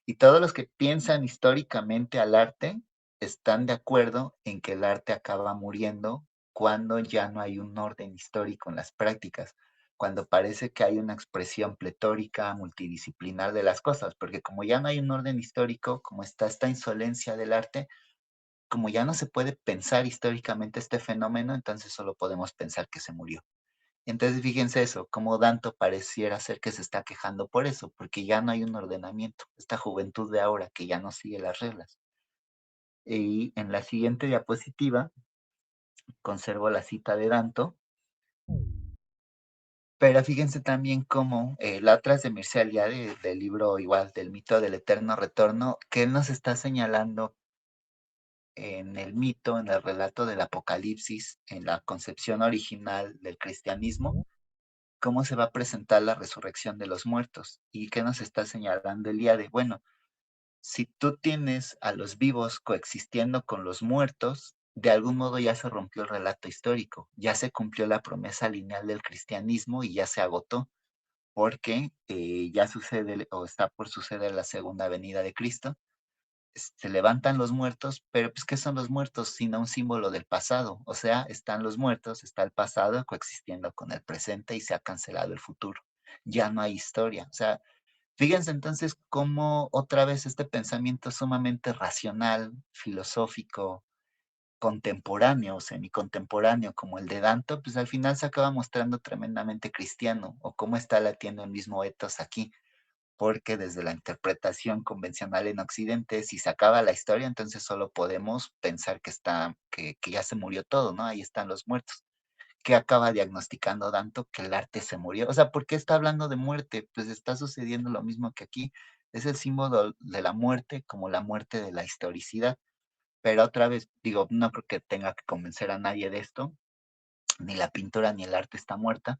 Y todos los que piensan históricamente al arte están de acuerdo en que el arte acaba muriendo cuando ya no hay un orden histórico en las prácticas, cuando parece que hay una expresión pletórica, multidisciplinar de las cosas, porque como ya no hay un orden histórico, como está esta insolencia del arte, como ya no se puede pensar históricamente este fenómeno, entonces solo podemos pensar que se murió. Entonces fíjense eso, como Danto pareciera ser que se está quejando por eso, porque ya no hay un ordenamiento, esta juventud de ahora que ya no sigue las reglas. Y en la siguiente diapositiva conservo la cita de Danto, pero fíjense también cómo la otra es de Mircea Eliade, del libro igual del mito del eterno retorno, que él nos está señalando en el mito, en el relato del Apocalipsis, en la concepción original del cristianismo, cómo se va a presentar la resurrección de los muertos y qué nos está señalando el día de, bueno, si tú tienes a los vivos coexistiendo con los muertos, de algún modo ya se rompió el relato histórico, ya se cumplió la promesa lineal del cristianismo y ya se agotó, porque ya sucede o está por suceder la segunda venida de Cristo, se levantan los muertos, pero pues ¿qué son los muertos sino un símbolo del pasado? O sea, están los muertos, está el pasado coexistiendo con el presente y se ha cancelado el futuro. Ya no hay historia. O sea, fíjense entonces cómo otra vez este pensamiento sumamente racional, filosófico, contemporáneo, semicontemporáneo como el de Danto, pues al final se acaba mostrando tremendamente cristiano, o cómo está latiendo el mismo ethos aquí porque desde la interpretación convencional en Occidente, si se acaba la historia, entonces solo podemos pensar que ya se murió todo, ¿no? Ahí están los muertos. ¿Qué acaba diagnosticando Danto? Que el arte se murió. O sea, ¿por qué está hablando de muerte? Pues está sucediendo lo mismo que aquí. Es el símbolo de la muerte como la muerte de la historicidad. Pero otra vez, digo, no creo que tenga que convencer a nadie de esto. Ni la pintura ni el arte está muerta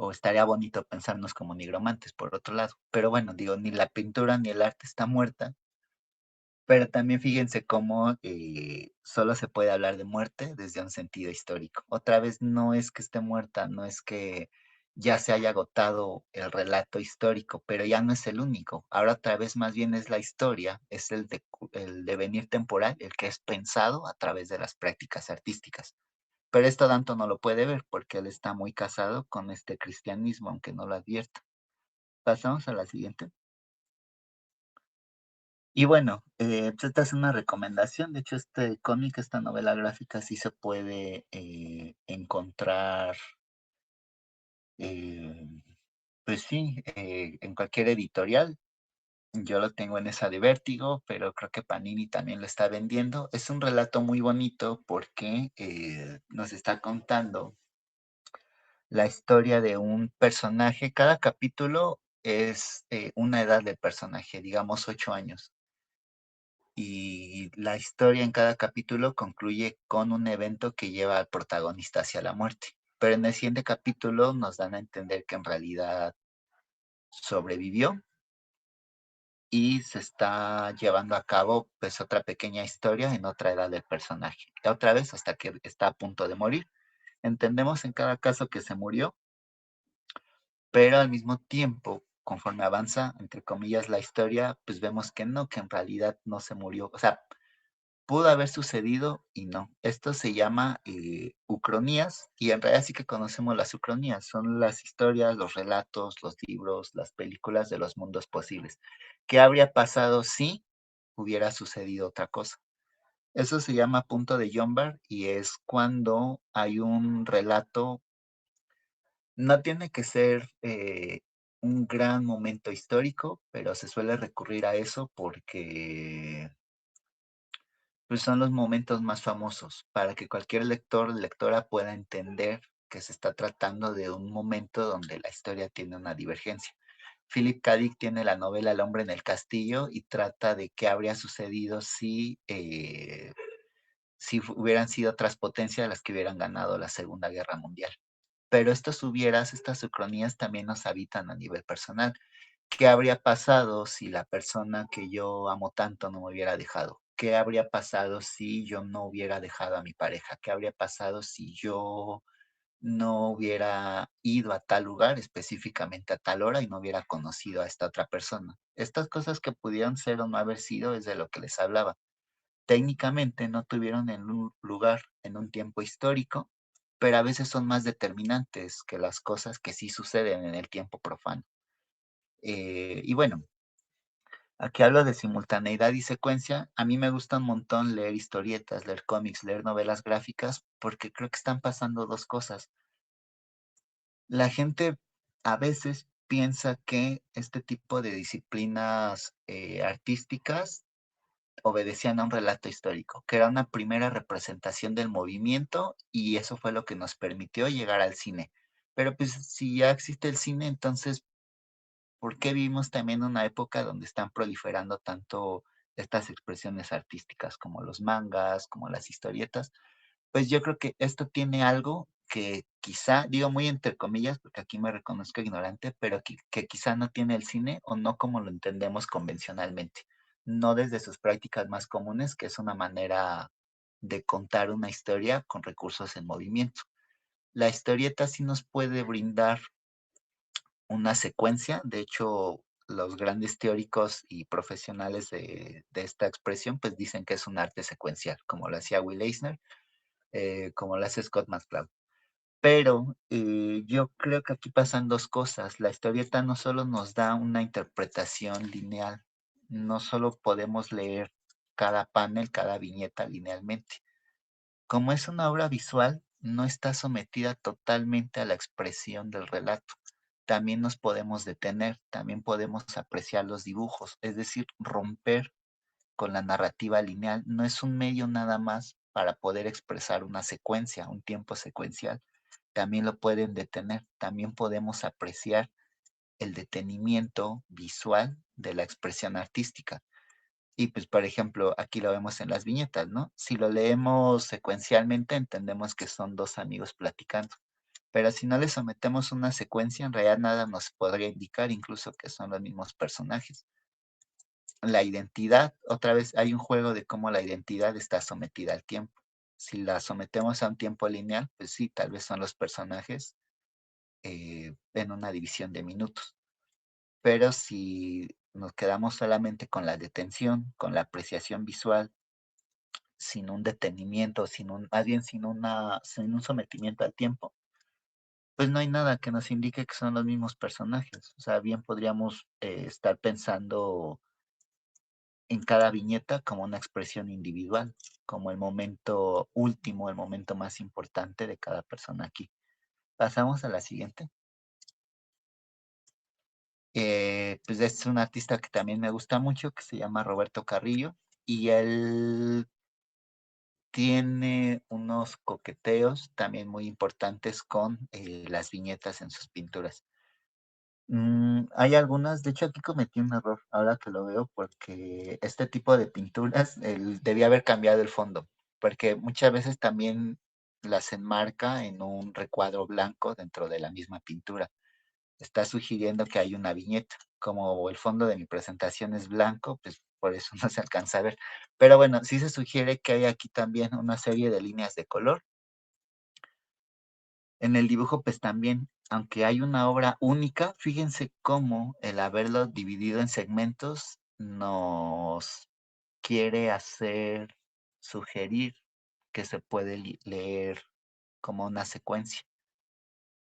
o estaría bonito pensarnos como nigromantes, por otro lado. Pero bueno, digo, ni la pintura ni el arte está muerta, pero también fíjense cómo solo se puede hablar de muerte desde un sentido histórico. Otra vez, no es que esté muerta, no es que ya se haya agotado el relato histórico, pero ya no es el único. Ahora otra vez más bien es la historia, es el devenir temporal, el que es pensado a través de las prácticas artísticas. Pero esto Danto no lo puede ver porque él está muy casado con este cristianismo, aunque no lo advierta. Pasamos a la siguiente. Y bueno, pues esta es una recomendación. De hecho, este cómic, esta novela gráfica, sí se puede encontrar, eh, pues sí, en cualquier editorial. Yo lo tengo en esa de Vértigo, pero creo que Panini también lo está vendiendo. Es un relato muy bonito porque nos está contando la historia de un personaje. Cada capítulo es una edad del personaje, digamos 8 años. Y la historia en cada capítulo concluye con un evento que lleva al protagonista hacia la muerte. Pero en el siguiente capítulo nos dan a entender que en realidad sobrevivió y se está llevando a cabo pues otra pequeña historia en otra edad del personaje. Y otra vez hasta que está a punto de morir. Entendemos en cada caso que se murió, pero al mismo tiempo, conforme avanza, entre comillas, la historia, pues vemos que no, que en realidad no se murió. O sea, pudo haber sucedido y no. Esto se llama ucronías y en realidad sí que conocemos las ucronías. Son las historias, los relatos, los libros, las películas de los mundos posibles. ¿Qué habría pasado si hubiera sucedido otra cosa? Eso se llama punto de Jombar y es cuando hay un relato. No tiene que ser un gran momento histórico, pero se suele recurrir a eso porque pues, son los momentos más famosos para que cualquier lector o lectora pueda entender que se está tratando de un momento donde la historia tiene una divergencia. Philip K. Dick tiene la novela El hombre en el castillo y trata de qué habría sucedido si hubieran sido otras potencias las que hubieran ganado la Segunda Guerra Mundial. pero estos hubieras, estas ucronías también nos habitan a nivel personal. ¿Qué habría pasado si la persona que yo amo tanto no me hubiera dejado? ¿Qué habría pasado si yo no hubiera dejado a mi pareja? ¿Qué habría pasado si yo no hubiera ido a tal lugar, específicamente a tal hora, y no hubiera conocido a esta otra persona? Estas cosas que pudieron ser o no haber sido es de lo que les hablaba. Técnicamente no tuvieron en un lugar en un tiempo histórico, pero a veces son más determinantes que las cosas que sí suceden en el tiempo profano. Y bueno, aquí hablo de simultaneidad y secuencia. A mí me gusta un montón leer historietas, leer cómics, leer novelas gráficas, porque creo que están pasando dos cosas. La gente a veces piensa que este tipo de disciplinas artísticas obedecían a un relato histórico, que era una primera representación del movimiento y eso fue lo que nos permitió llegar al cine. Pero pues si ya existe el cine, entonces, ¿por qué vivimos también una época donde están proliferando tanto estas expresiones artísticas como los mangas, como las historietas? Pues yo creo que esto tiene algo que quizá, digo muy entre comillas, porque aquí me reconozco ignorante, pero que quizá no tiene el cine o no como lo entendemos convencionalmente, no desde sus prácticas más comunes, que es una manera de contar una historia con recursos en movimiento. La historieta sí nos puede brindar una secuencia, de hecho, los grandes teóricos y profesionales de esta expresión, pues dicen que es un arte secuencial, como lo hacía Will Eisner, como lo hace Scott McCloud. Pero yo creo que aquí pasan dos cosas. La historieta no solo nos da una interpretación lineal, no solo podemos leer cada panel, cada viñeta linealmente. Como es una obra visual, no está sometida totalmente a la expresión del relato. También nos podemos detener, también podemos apreciar los dibujos, es decir, romper con la narrativa lineal. No es un medio nada más para poder expresar una secuencia, un tiempo secuencial. También lo pueden detener, también podemos apreciar el detenimiento visual de la expresión artística. Y pues, por ejemplo, aquí lo vemos en las viñetas, ¿no? Si lo leemos secuencialmente, entendemos que son dos amigos platicando. Pero si no le sometemos una secuencia, en realidad nada nos podría indicar incluso que son los mismos personajes. La identidad, otra vez hay un juego de cómo la identidad está sometida al tiempo. Si la sometemos a un tiempo lineal, pues sí, tal vez son los personajes en una división de minutos. Pero si nos quedamos solamente con la detención, con la apreciación visual, sin un detenimiento, más bien sin un sometimiento al tiempo, pues no hay nada que nos indique que son los mismos personajes. O sea, bien podríamos estar pensando en cada viñeta como una expresión individual, como el momento último, el momento más importante de cada persona aquí. Pasamos a la siguiente. Pues es un artista que también me gusta mucho, que se llama Roberto Carrillo, y él tiene unos coqueteos también muy importantes con las viñetas en sus pinturas. Hay algunas, de hecho aquí cometí un error, ahora que lo veo, porque este tipo de pinturas debía haber cambiado el fondo, porque muchas veces también las enmarca en un recuadro blanco dentro de la misma pintura. Está sugiriendo que hay una viñeta. Como el fondo de mi presentación es blanco, pues por eso no se alcanza a ver. Pero bueno, sí se sugiere que hay aquí también una serie de líneas de color. En el dibujo, pues también, aunque hay una obra única, fíjense cómo el haberlo dividido en segmentos nos quiere hacer sugerir que se puede leer como una secuencia.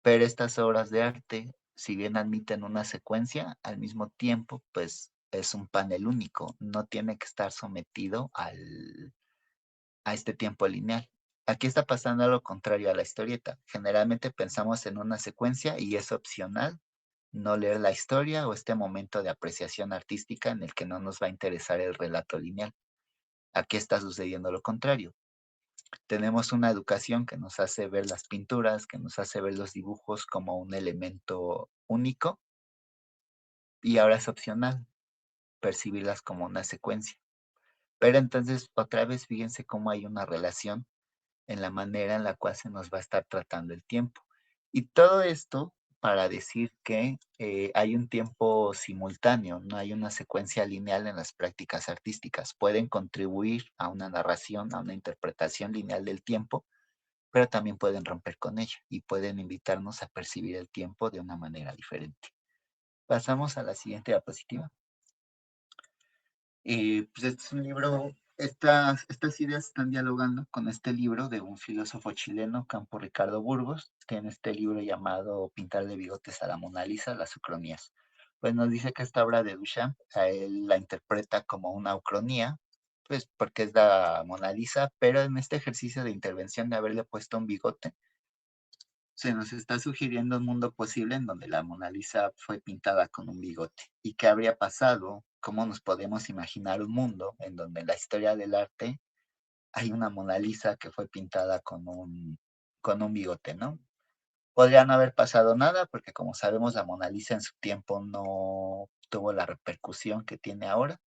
Pero estas obras de arte, si bien admiten una secuencia, al mismo tiempo, pues es un panel único, no tiene que estar sometido a este tiempo lineal. Aquí está pasando lo contrario a la historieta. Generalmente pensamos en una secuencia y es opcional no leer la historia o este momento de apreciación artística en el que no nos va a interesar el relato lineal. Aquí está sucediendo lo contrario. Tenemos una educación que nos hace ver las pinturas, que nos hace ver los dibujos como un elemento único y ahora es opcional percibirlas como una secuencia. Pero entonces, otra vez, fíjense cómo hay una relación en la manera en la cual se nos va a estar tratando el tiempo. Y todo esto para decir que hay un tiempo simultáneo, no hay una secuencia lineal en las prácticas artísticas. Pueden contribuir a una narración, a una interpretación lineal del tiempo, pero también pueden romper con ella y pueden invitarnos a percibir el tiempo de una manera diferente. Pasamos a la siguiente diapositiva. Pues este es un libro, estas ideas están dialogando con este libro de un filósofo chileno, Campo Ricardo Burgos, que en este libro llamado Pintar de bigotes a la Mona Lisa, las ucronías. Pues nos dice que esta obra de Duchamp, a él la interpreta como una ucronía, pues porque es la Mona Lisa, pero en este ejercicio de intervención de haberle puesto un bigote, se nos está sugiriendo un mundo posible en donde la Mona Lisa fue pintada con un bigote. ¿Y qué habría pasado? ¿Cómo nos podemos imaginar un mundo en donde en la historia del arte hay una Mona Lisa que fue pintada con un bigote, ¿no? Podría no haber pasado nada porque como sabemos la Mona Lisa en su tiempo no tuvo la repercusión que tiene ahora.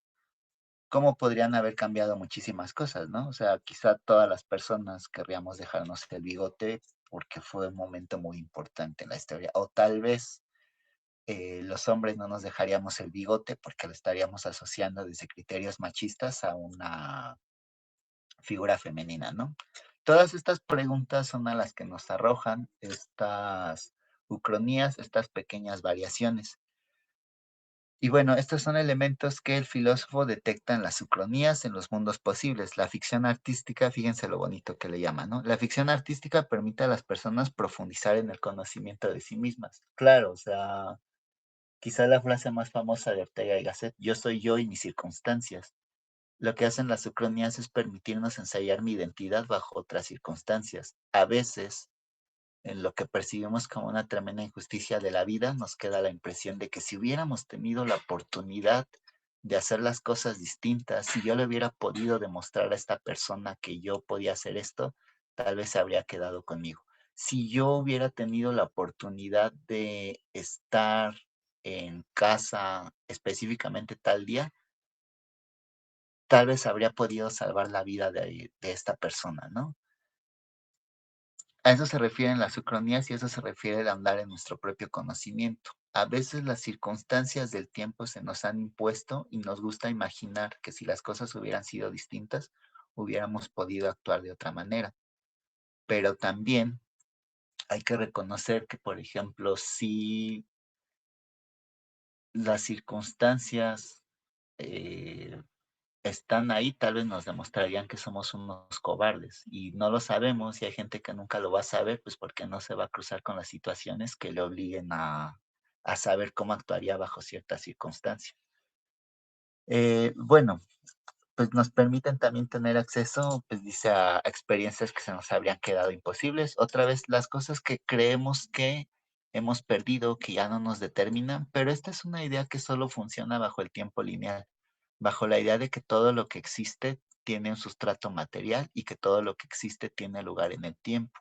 ¿Cómo podrían haber cambiado muchísimas cosas, no? O sea, quizá todas las personas querríamos dejarnos el bigote porque fue un momento muy importante en la historia. O tal vez los hombres no nos dejaríamos el bigote porque lo estaríamos asociando desde criterios machistas a una figura femenina, ¿no? Todas estas preguntas son a las que nos arrojan estas ucronías, estas pequeñas variaciones. Y bueno, estos son elementos que el filósofo detecta en las ucronías en los mundos posibles. La ficción artística, fíjense lo bonito que le llama, ¿no? La ficción artística permite a las personas profundizar en el conocimiento de sí mismas. Claro, o sea, quizá la frase más famosa de Ortega y Gasset, yo soy yo y mis circunstancias. Lo que hacen las ucronías es permitirnos ensayar mi identidad bajo otras circunstancias. A veces en lo que percibimos como una tremenda injusticia de la vida, nos queda la impresión de que si hubiéramos tenido la oportunidad de hacer las cosas distintas, si yo le hubiera podido demostrar a esta persona que yo podía hacer esto, tal vez se habría quedado conmigo. Si yo hubiera tenido la oportunidad de estar en casa específicamente tal día, tal vez habría podido salvar la vida de esta persona, ¿no? A eso se refieren las ucronías y eso se refiere el andar en nuestro propio conocimiento. A veces las circunstancias del tiempo se nos han impuesto y nos gusta imaginar que si las cosas hubieran sido distintas, hubiéramos podido actuar de otra manera. Pero también hay que reconocer que, por ejemplo, si las circunstancias eh, están ahí, tal vez nos demostrarían que somos unos cobardes y no lo sabemos y hay gente que nunca lo va a saber, pues porque no se va a cruzar con las situaciones que le obliguen a saber cómo actuaría bajo ciertas circunstancias. Bueno, pues nos permiten también tener acceso, pues dice, a experiencias que se nos habrían quedado imposibles. Otra vez, las cosas que creemos que hemos perdido, que ya no nos determinan, pero esta es una idea que solo funciona bajo el tiempo lineal, bajo la idea de que todo lo que existe tiene un sustrato material y que todo lo que existe tiene lugar en el tiempo.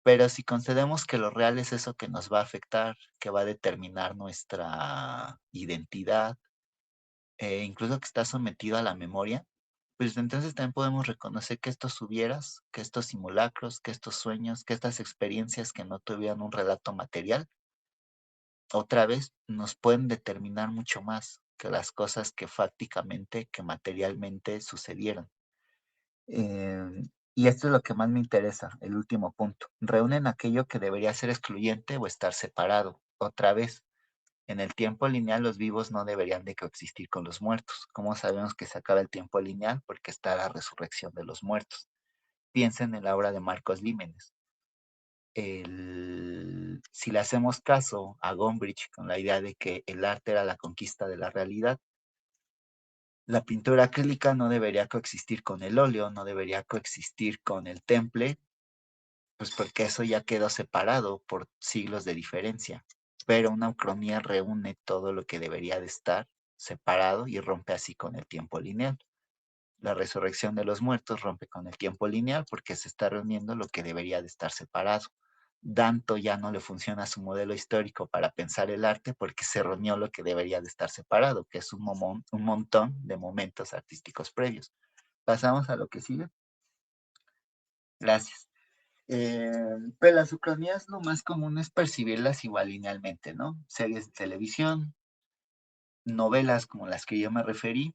Pero si concedemos que lo real es eso que nos va a afectar, que va a determinar nuestra identidad, incluso que está sometido a la memoria, pues entonces también podemos reconocer que estos hubieras, que estos simulacros, que estos sueños, que estas experiencias que no tuvieran un relato material, otra vez nos pueden determinar mucho más que las cosas que fácticamente, que materialmente sucedieron. Y esto es lo que más me interesa, el último punto. Reúnen aquello que debería ser excluyente o estar separado. Otra vez, en el tiempo lineal los vivos no deberían de coexistir con los muertos. ¿Cómo sabemos que se acaba el tiempo lineal? Porque está la resurrección de los muertos. Piensen en la obra de Marcos Límenes. Si le hacemos caso a Gombrich con la idea de que el arte era la conquista de la realidad, la pintura acrílica no debería coexistir con el óleo, no debería coexistir con el temple, pues porque eso ya quedó separado por siglos de diferencia. Pero una ucronía reúne todo lo que debería de estar separado y rompe así con el tiempo lineal. La resurrección de los muertos rompe con el tiempo lineal porque se está reuniendo lo que debería de estar separado. Danto ya no le funciona su modelo histórico para pensar el arte porque se reunió lo que debería de estar separado, que es un montón de momentos artísticos previos. Pasamos a lo que sigue. Gracias. Pero las ucronías lo más común es percibirlas igual linealmente, ¿no? Series de televisión, novelas como las que yo me referí,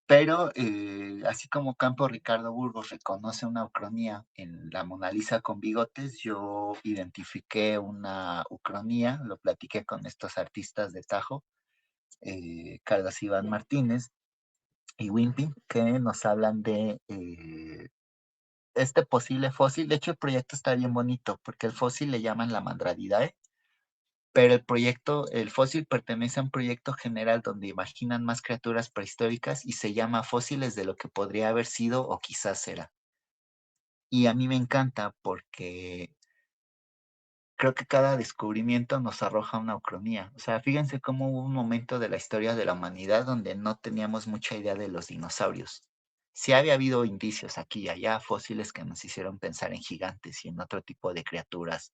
pero así como Campo Ricardo Burgos reconoce una ucronía en la Mona Lisa con bigotes, yo identifiqué una ucronía, lo platiqué con estos artistas de Tajo, Carlos Iván Martínez y Wimpy, que nos hablan de este posible fósil. De hecho, el proyecto está bien bonito, porque el fósil le llaman la Mandradidae, pero el fósil pertenece a un proyecto general donde imaginan más criaturas prehistóricas y se llama Fósiles de lo que podría haber sido o quizás será. Y a mí me encanta porque creo que cada descubrimiento nos arroja una ucronía. O sea, fíjense cómo hubo un momento de la historia de la humanidad donde no teníamos mucha idea de los dinosaurios. Sí había habido indicios aquí y allá, fósiles que nos hicieron pensar en gigantes y en otro tipo de criaturas,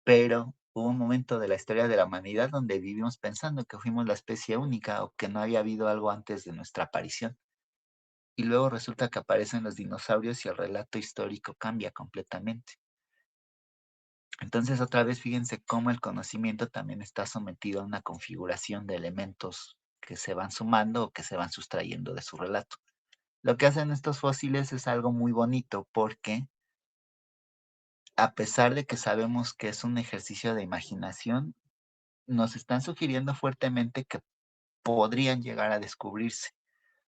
pero hubo un momento de la historia de la humanidad donde vivimos pensando que fuimos la especie única o que no había habido algo antes de nuestra aparición. Y luego resulta que aparecen los dinosaurios y el relato histórico cambia completamente. Entonces, otra vez, fíjense cómo el conocimiento también está sometido a una configuración de elementos que se van sumando o que se van sustrayendo de su relato. Lo que hacen estos fósiles es algo muy bonito porque, a pesar de que sabemos que es un ejercicio de imaginación, nos están sugiriendo fuertemente que podrían llegar a descubrirse.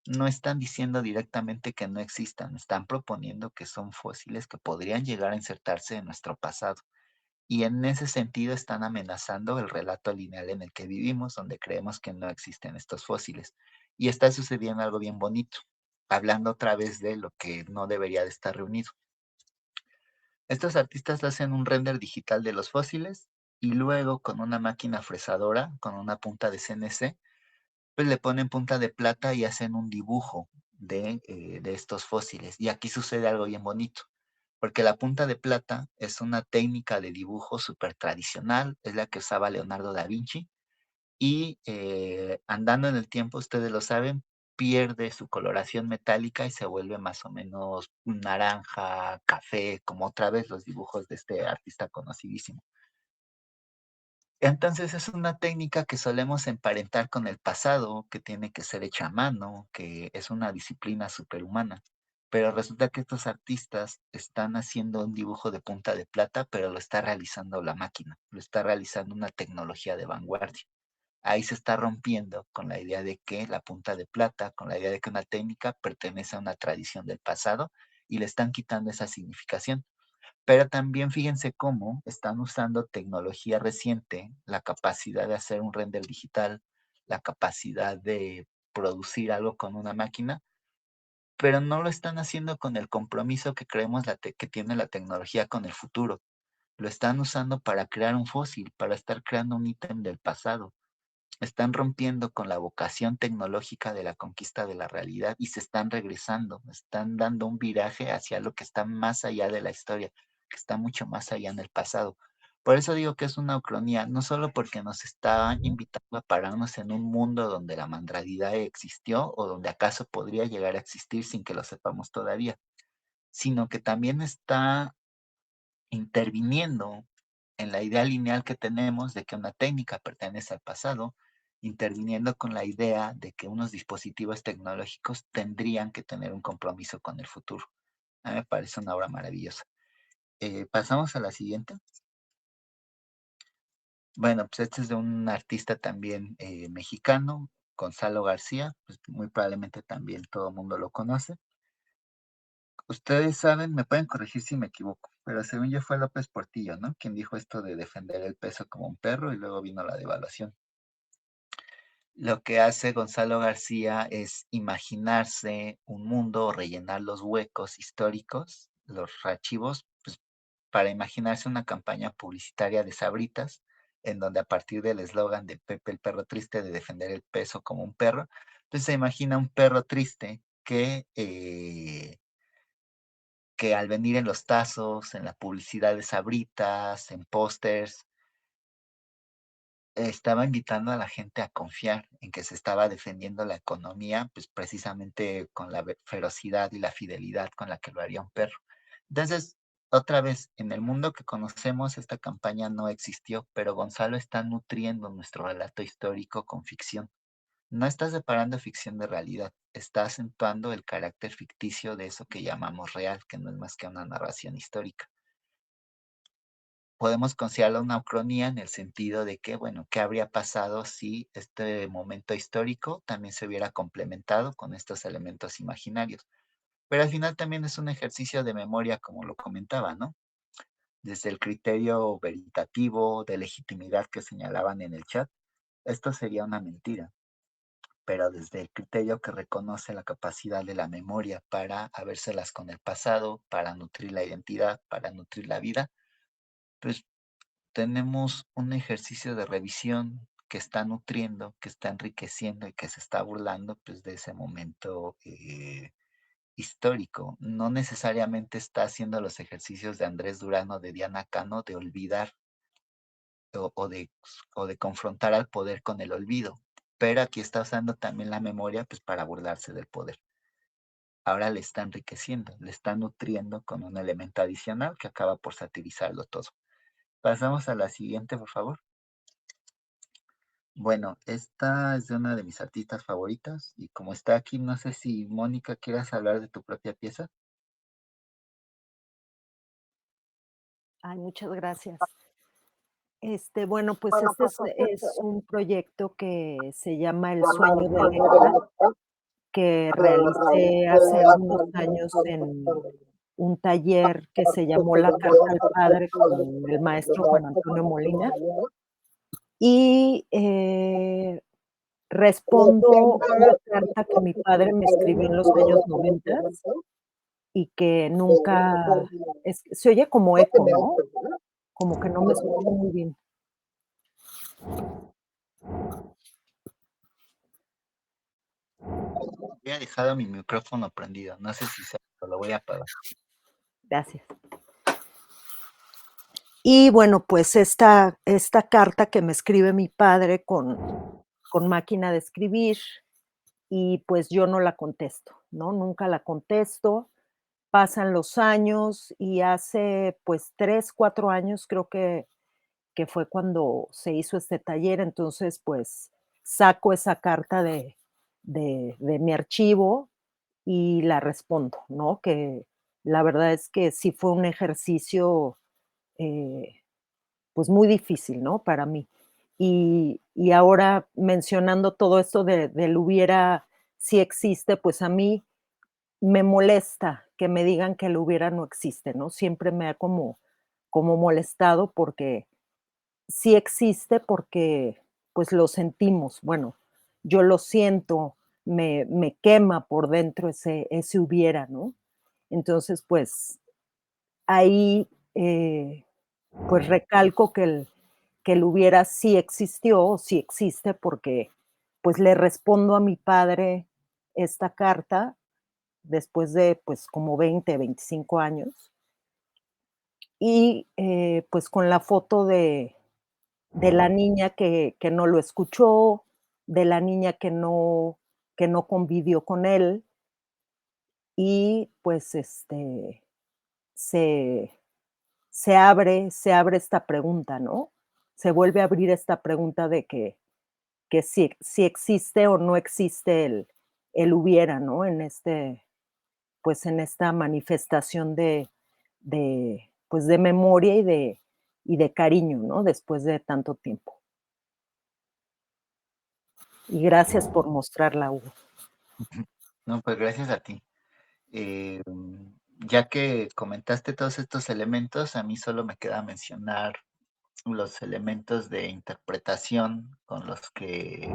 No están diciendo directamente que no existan, están proponiendo que son fósiles que podrían llegar a insertarse en nuestro pasado. Y en ese sentido están amenazando el relato lineal en el que vivimos, donde creemos que no existen estos fósiles. Y está sucediendo algo bien bonito, hablando otra vez de lo que no debería de estar reunido. Estos artistas hacen un render digital de los fósiles y luego con una máquina fresadora, con una punta de CNC, pues le ponen punta de plata y hacen un dibujo de estos fósiles. Y aquí sucede algo bien bonito, porque la punta de plata es una técnica de dibujo súper tradicional, es la que usaba Leonardo da Vinci, y andando en el tiempo, ustedes lo saben, pierde su coloración metálica y se vuelve más o menos naranja, café, como otra vez los dibujos de este artista conocidísimo. Entonces es una técnica que solemos emparentar con el pasado, que tiene que ser hecha a mano, que es una disciplina superhumana. Pero resulta que estos artistas están haciendo un dibujo de punta de plata, pero lo está realizando la máquina, lo está realizando una tecnología de vanguardia. Ahí se está rompiendo con la idea de que la punta de plata, con la idea de que una técnica pertenece a una tradición del pasado y le están quitando esa significación. Pero también fíjense cómo están usando tecnología reciente, la capacidad de hacer un render digital, la capacidad de producir algo con una máquina, pero no lo están haciendo con el compromiso que creemos que tiene la tecnología con el futuro. Lo están usando para crear un fósil, para estar creando un ítem del pasado. Están rompiendo con la vocación tecnológica de la conquista de la realidad y se están regresando, están dando un viraje hacia lo que está más allá de la historia, que está mucho más allá en el pasado. Por eso digo que es una ucronía, no solo porque nos está invitando a pararnos en un mundo donde la mandragora existió o donde acaso podría llegar a existir sin que lo sepamos todavía, sino que también está interviniendo en la idea lineal que tenemos de que una técnica pertenece al pasado, interviniendo con la idea de que unos dispositivos tecnológicos tendrían que tener un compromiso con el futuro. A mí me parece una obra maravillosa. Pasamos a la siguiente. Bueno, pues este es de un artista también mexicano, Gonzalo García, pues muy probablemente también todo el mundo lo conoce. Ustedes saben, me pueden corregir si me equivoco, pero según yo fue López Portillo, ¿no? Quien dijo esto de defender el peso como un perro y luego vino la devaluación. Lo que hace Gonzalo García es imaginarse un mundo o rellenar los huecos históricos, los archivos, pues, para imaginarse una campaña publicitaria de Sabritas, en donde a partir del eslogan de Pepe el perro triste de defender el peso como un perro, pues se imagina un perro triste que al venir en los tazos, en la publicidad de Sabritas, en pósters, estaba invitando a la gente a confiar en que se estaba defendiendo la economía, pues precisamente con la ferocidad y la fidelidad con la que lo haría un perro. Entonces, otra vez, en el mundo que conocemos, esta campaña no existió, pero Gonzalo está nutriendo nuestro relato histórico con ficción. No está separando ficción de realidad, está acentuando el carácter ficticio de eso que llamamos real, que no es más que una narración histórica. Podemos considerarlo una ucronía en el sentido de que, bueno, ¿qué habría pasado si este momento histórico también se hubiera complementado con estos elementos imaginarios? Pero al final también es un ejercicio de memoria, como lo comentaba, ¿no? Desde el criterio veritativo de legitimidad que señalaban en el chat, esto sería una mentira, pero desde el criterio que reconoce la capacidad de la memoria para habérselas con el pasado, para nutrir la identidad, para nutrir la vida, pues tenemos un ejercicio de revisión que está nutriendo, que está enriqueciendo y que se está burlando pues, de ese momento histórico. No necesariamente está haciendo los ejercicios de Andrés Durán o de Diana Cano de olvidar o, o de, o de confrontar al poder con el olvido, pero aquí está usando también la memoria pues, para burlarse del poder. Ahora le está enriqueciendo, le está nutriendo con un elemento adicional que acaba por satirizarlo todo. Pasamos a la siguiente, por favor. Bueno, esta es de una de mis artistas favoritas y como está aquí, no sé si Mónica quieras hablar de tu propia pieza. Ay, muchas gracias. Bueno, pues este es un proyecto que se llama El sueño de Electra, que realicé hace algunos años en un taller que se llamó La Carta al Padre con el maestro Juan Antonio Molina. Y, respondo una carta que mi padre me escribió en los años 90 y que nunca se oye como eco, ¿no? Como que no me escucho muy bien. Había dejado mi micrófono prendido, no sé si se lo voy a apagar. Gracias. Y bueno, pues esta carta que me escribe mi padre con máquina de escribir y pues yo no la contesto, ¿no? Nunca la contesto. Pasan los años y hace pues 3, 4 años creo que fue cuando se hizo este taller, entonces pues saco esa carta de mi archivo y la respondo, ¿no? Que la verdad es que sí fue un ejercicio, eh, pues muy difícil, ¿no? Para mí. Y ahora mencionando todo esto del hubiera sí existe, pues a mí me molesta que me digan que el hubiera no existe, ¿no? Siempre me ha como molestado porque sí existe, porque, pues, lo sentimos. Bueno, yo lo siento, me quema por dentro ese hubiera, ¿no? Entonces, pues, ahí, pues, recalco que el hubiera sí existió, o sí existe, porque, pues, le respondo a mi padre esta carta después de, pues, como 20, 25 años, y, pues, con la foto de la niña que no lo escuchó, de la niña que no convivió con él, y, pues, se se abre esta pregunta, ¿no? Se vuelve a abrir esta pregunta de que si existe o no existe el hubiera, ¿no? Pues, en esta manifestación pues, de memoria y de cariño, ¿no? Después de tanto tiempo. Y gracias por mostrarla, Hugo. No, pues gracias a ti. Eh, ya que comentaste todos estos elementos, a mí solo me queda mencionar los elementos de interpretación con los que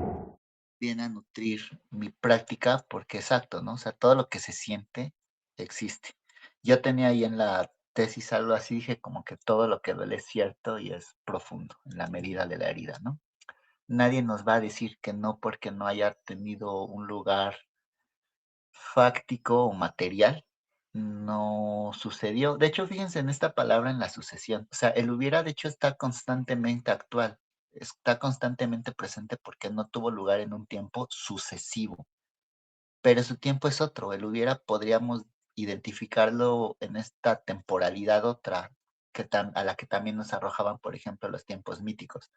viene a nutrir mi práctica, porque exacto, ¿no? O sea, todo lo que se siente existe. Yo tenía ahí en la tesis algo así, dije como que todo lo que duele es cierto y es profundo en la medida de la herida, ¿no? Nadie nos va a decir que no porque no haya tenido un lugar fáctico o material, no sucedió. De hecho, fíjense en esta palabra en la sucesión. O sea, el hubiera de hecho está constantemente actual, está constantemente presente porque no tuvo lugar en un tiempo sucesivo, pero su tiempo es otro. El hubiera podríamos identificarlo en esta temporalidad otra a la que también nos arrojaban, por ejemplo, los tiempos míticos.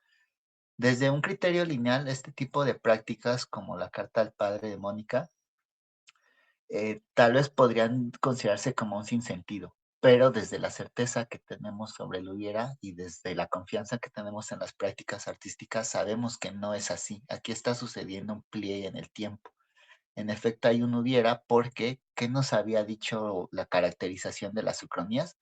Desde un criterio lineal, este tipo de prácticas, como la carta al padre de Mónica, tal vez podrían considerarse como un sinsentido, pero desde la certeza que tenemos sobre el hubiera y desde la confianza que tenemos en las prácticas artísticas, sabemos que no es así. Aquí está sucediendo un pliegue en el tiempo. En efecto, hay un hubiera porque, ¿qué nos había dicho la caracterización de las ucronías?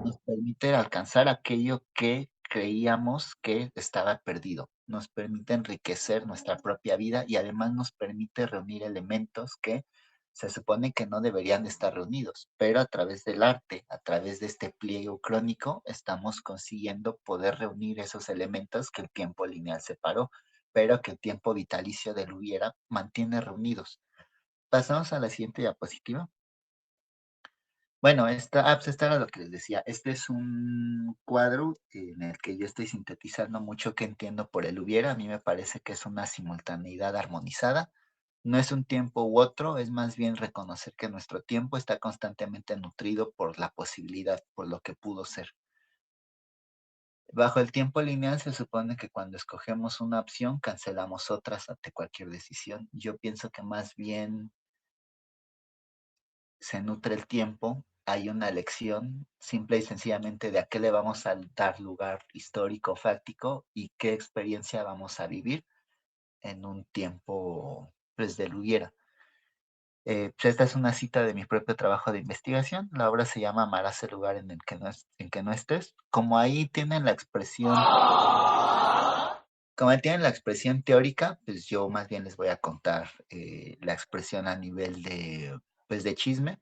Nos permite alcanzar aquello que creíamos que estaba perdido. Nos permite enriquecer nuestra propia vida y además nos permite reunir elementos que se supone que no deberían de estar reunidos, pero a través del arte, a través de este pliego crónico, estamos consiguiendo poder reunir esos elementos que el tiempo lineal separó, pero que el tiempo vitalicio del hubiera mantiene reunidos. Pasamos a la siguiente diapositiva. Bueno, pues esta era lo que les decía. Este es un cuadro en el que yo estoy sintetizando mucho que entiendo por el hubiera. A mí me parece que es una simultaneidad armonizada. No es un tiempo u otro, es más bien reconocer que nuestro tiempo está constantemente nutrido por la posibilidad, por lo que pudo ser. Bajo el tiempo lineal se supone que cuando escogemos una opción cancelamos otras ante cualquier decisión. Yo pienso que más bien se nutre el tiempo, hay una elección simple y sencillamente de a qué le vamos a dar lugar histórico, fáctico y qué experiencia vamos a vivir en un tiempo pues, del hubiera. Pues esta es una cita de mi propio trabajo de investigación. La obra se llama Amarás el lugar en el que en que no estés. Como ahí tienen la expresión teórica, pues yo más bien les voy a contar la expresión a nivel pues de chisme.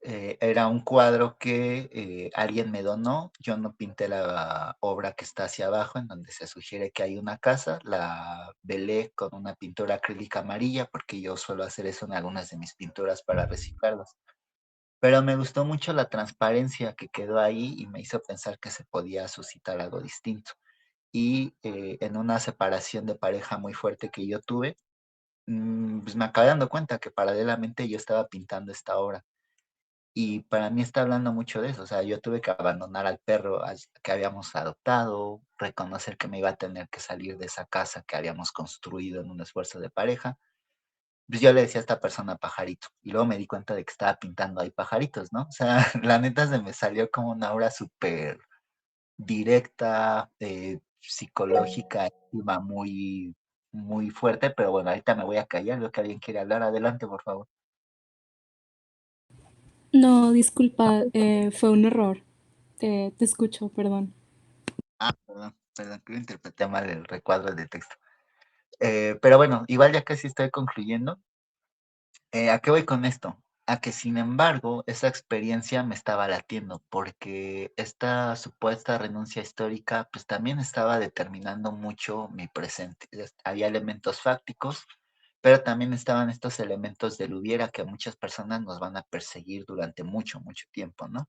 Era un cuadro que alguien me donó. Yo no pinté la obra que está hacia abajo, en donde se sugiere que hay una casa. La velé con una pintura acrílica amarilla, porque yo suelo hacer eso en algunas de mis pinturas para reciclarlas. Pero me gustó mucho la transparencia que quedó ahí y me hizo pensar que se podía suscitar algo distinto. Y en una separación de pareja muy fuerte que yo tuve, pues me acabé dando cuenta que paralelamente yo estaba pintando esta obra. Y para mí está hablando mucho de eso. O sea, yo tuve que abandonar al perro que habíamos adoptado, reconocer que me iba a tener que salir de esa casa que habíamos construido en un esfuerzo de pareja. Pues yo le decía a esta persona pajarito. Y luego me di cuenta de que estaba pintando ahí pajaritos, ¿no? O sea, la neta se me salió como una obra súper directa, psicológica, iba muy, muy fuerte. Pero bueno, ahorita me voy a callar. Veo que alguien quiere hablar. Adelante, por favor. No, disculpa, fue un error. Te escucho, perdón. Perdón, que lo interpreté mal el recuadro de texto. Pero bueno, igual ya casi estoy concluyendo. ¿A qué voy con esto? A que sin embargo esa experiencia me estaba latiendo porque esta supuesta renuncia histórica pues también estaba determinando mucho mi presente. Había elementos fácticos, pero también estaban estos elementos del hubiera que a muchas personas nos van a perseguir durante mucho, mucho tiempo, ¿no?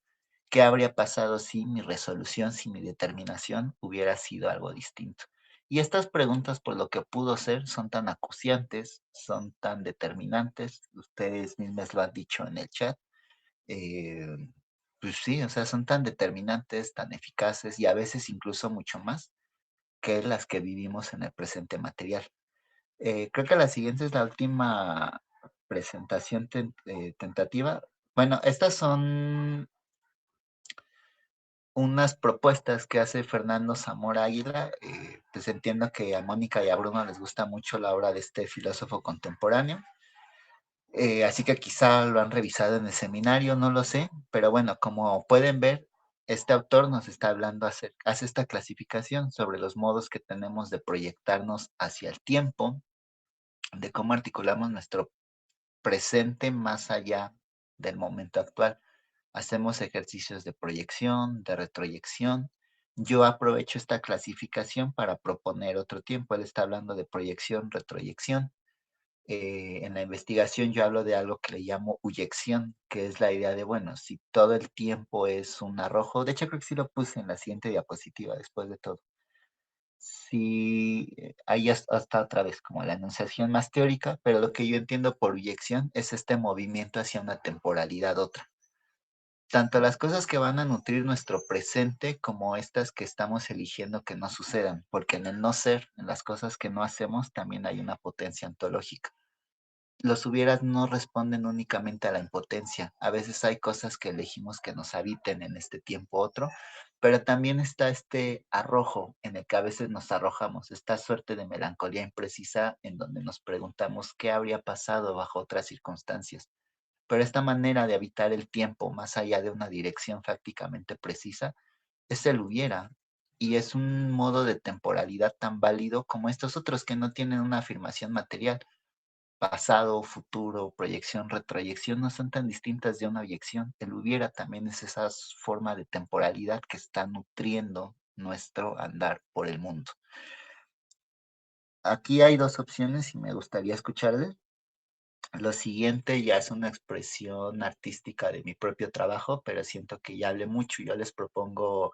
¿Qué habría pasado si mi resolución, si mi determinación hubiera sido algo distinto? Y estas preguntas, por lo que pudo ser, son tan acuciantes, son tan determinantes, ustedes mismos lo han dicho en el chat, eh, pues sí, o sea, son tan determinantes, tan eficaces y a veces incluso mucho más que las que vivimos en el presente material. Creo que la siguiente es la última presentación tentativa. Bueno, estas son unas propuestas que hace Fernando Zamora Águila. Pues entiendo que a Mónica y a Bruno les gusta mucho la obra de este filósofo contemporáneo. Así que quizá lo han revisado en el seminario, no lo sé, pero bueno, como pueden ver, este autor nos está hablando, hace esta clasificación sobre los modos que tenemos de proyectarnos hacia el tiempo, de cómo articulamos nuestro presente más allá del momento actual. Hacemos ejercicios de proyección, de retroyección. Yo aprovecho esta clasificación para proponer otro tiempo. Él está hablando de proyección, retroyección. En la investigación yo hablo de algo que le llamo huyección, que es la idea de, bueno, si todo el tiempo es un arrojo, de hecho creo que sí lo puse en la siguiente diapositiva después de todo. sí, ahí hasta otra vez como la enunciación más teórica, pero lo que yo entiendo por biyección es este movimiento hacia una temporalidad otra. Tanto las cosas que van a nutrir nuestro presente como estas que estamos eligiendo que no sucedan, porque en el no ser, en las cosas que no hacemos, también hay una potencia ontológica. Los hubieras no responden únicamente a la impotencia. A veces hay cosas que elegimos que nos habiten en este tiempo otro, pero también está este arrojo en el que a veces nos arrojamos, esta suerte de melancolía imprecisa en donde nos preguntamos qué habría pasado bajo otras circunstancias. Pero esta manera de habitar el tiempo más allá de una dirección prácticamente precisa es el hubiera, y es un modo de temporalidad tan válido como estos otros que no tienen una afirmación material. Pasado, futuro, proyección, retroyección no son tan distintas de una objeción. El hubiera también es esa forma de temporalidad que está nutriendo nuestro andar por el mundo. Aquí hay dos opciones y me gustaría escucharles. Lo siguiente ya es una expresión artística de mi propio trabajo, pero siento que ya hablé mucho y yo les propongo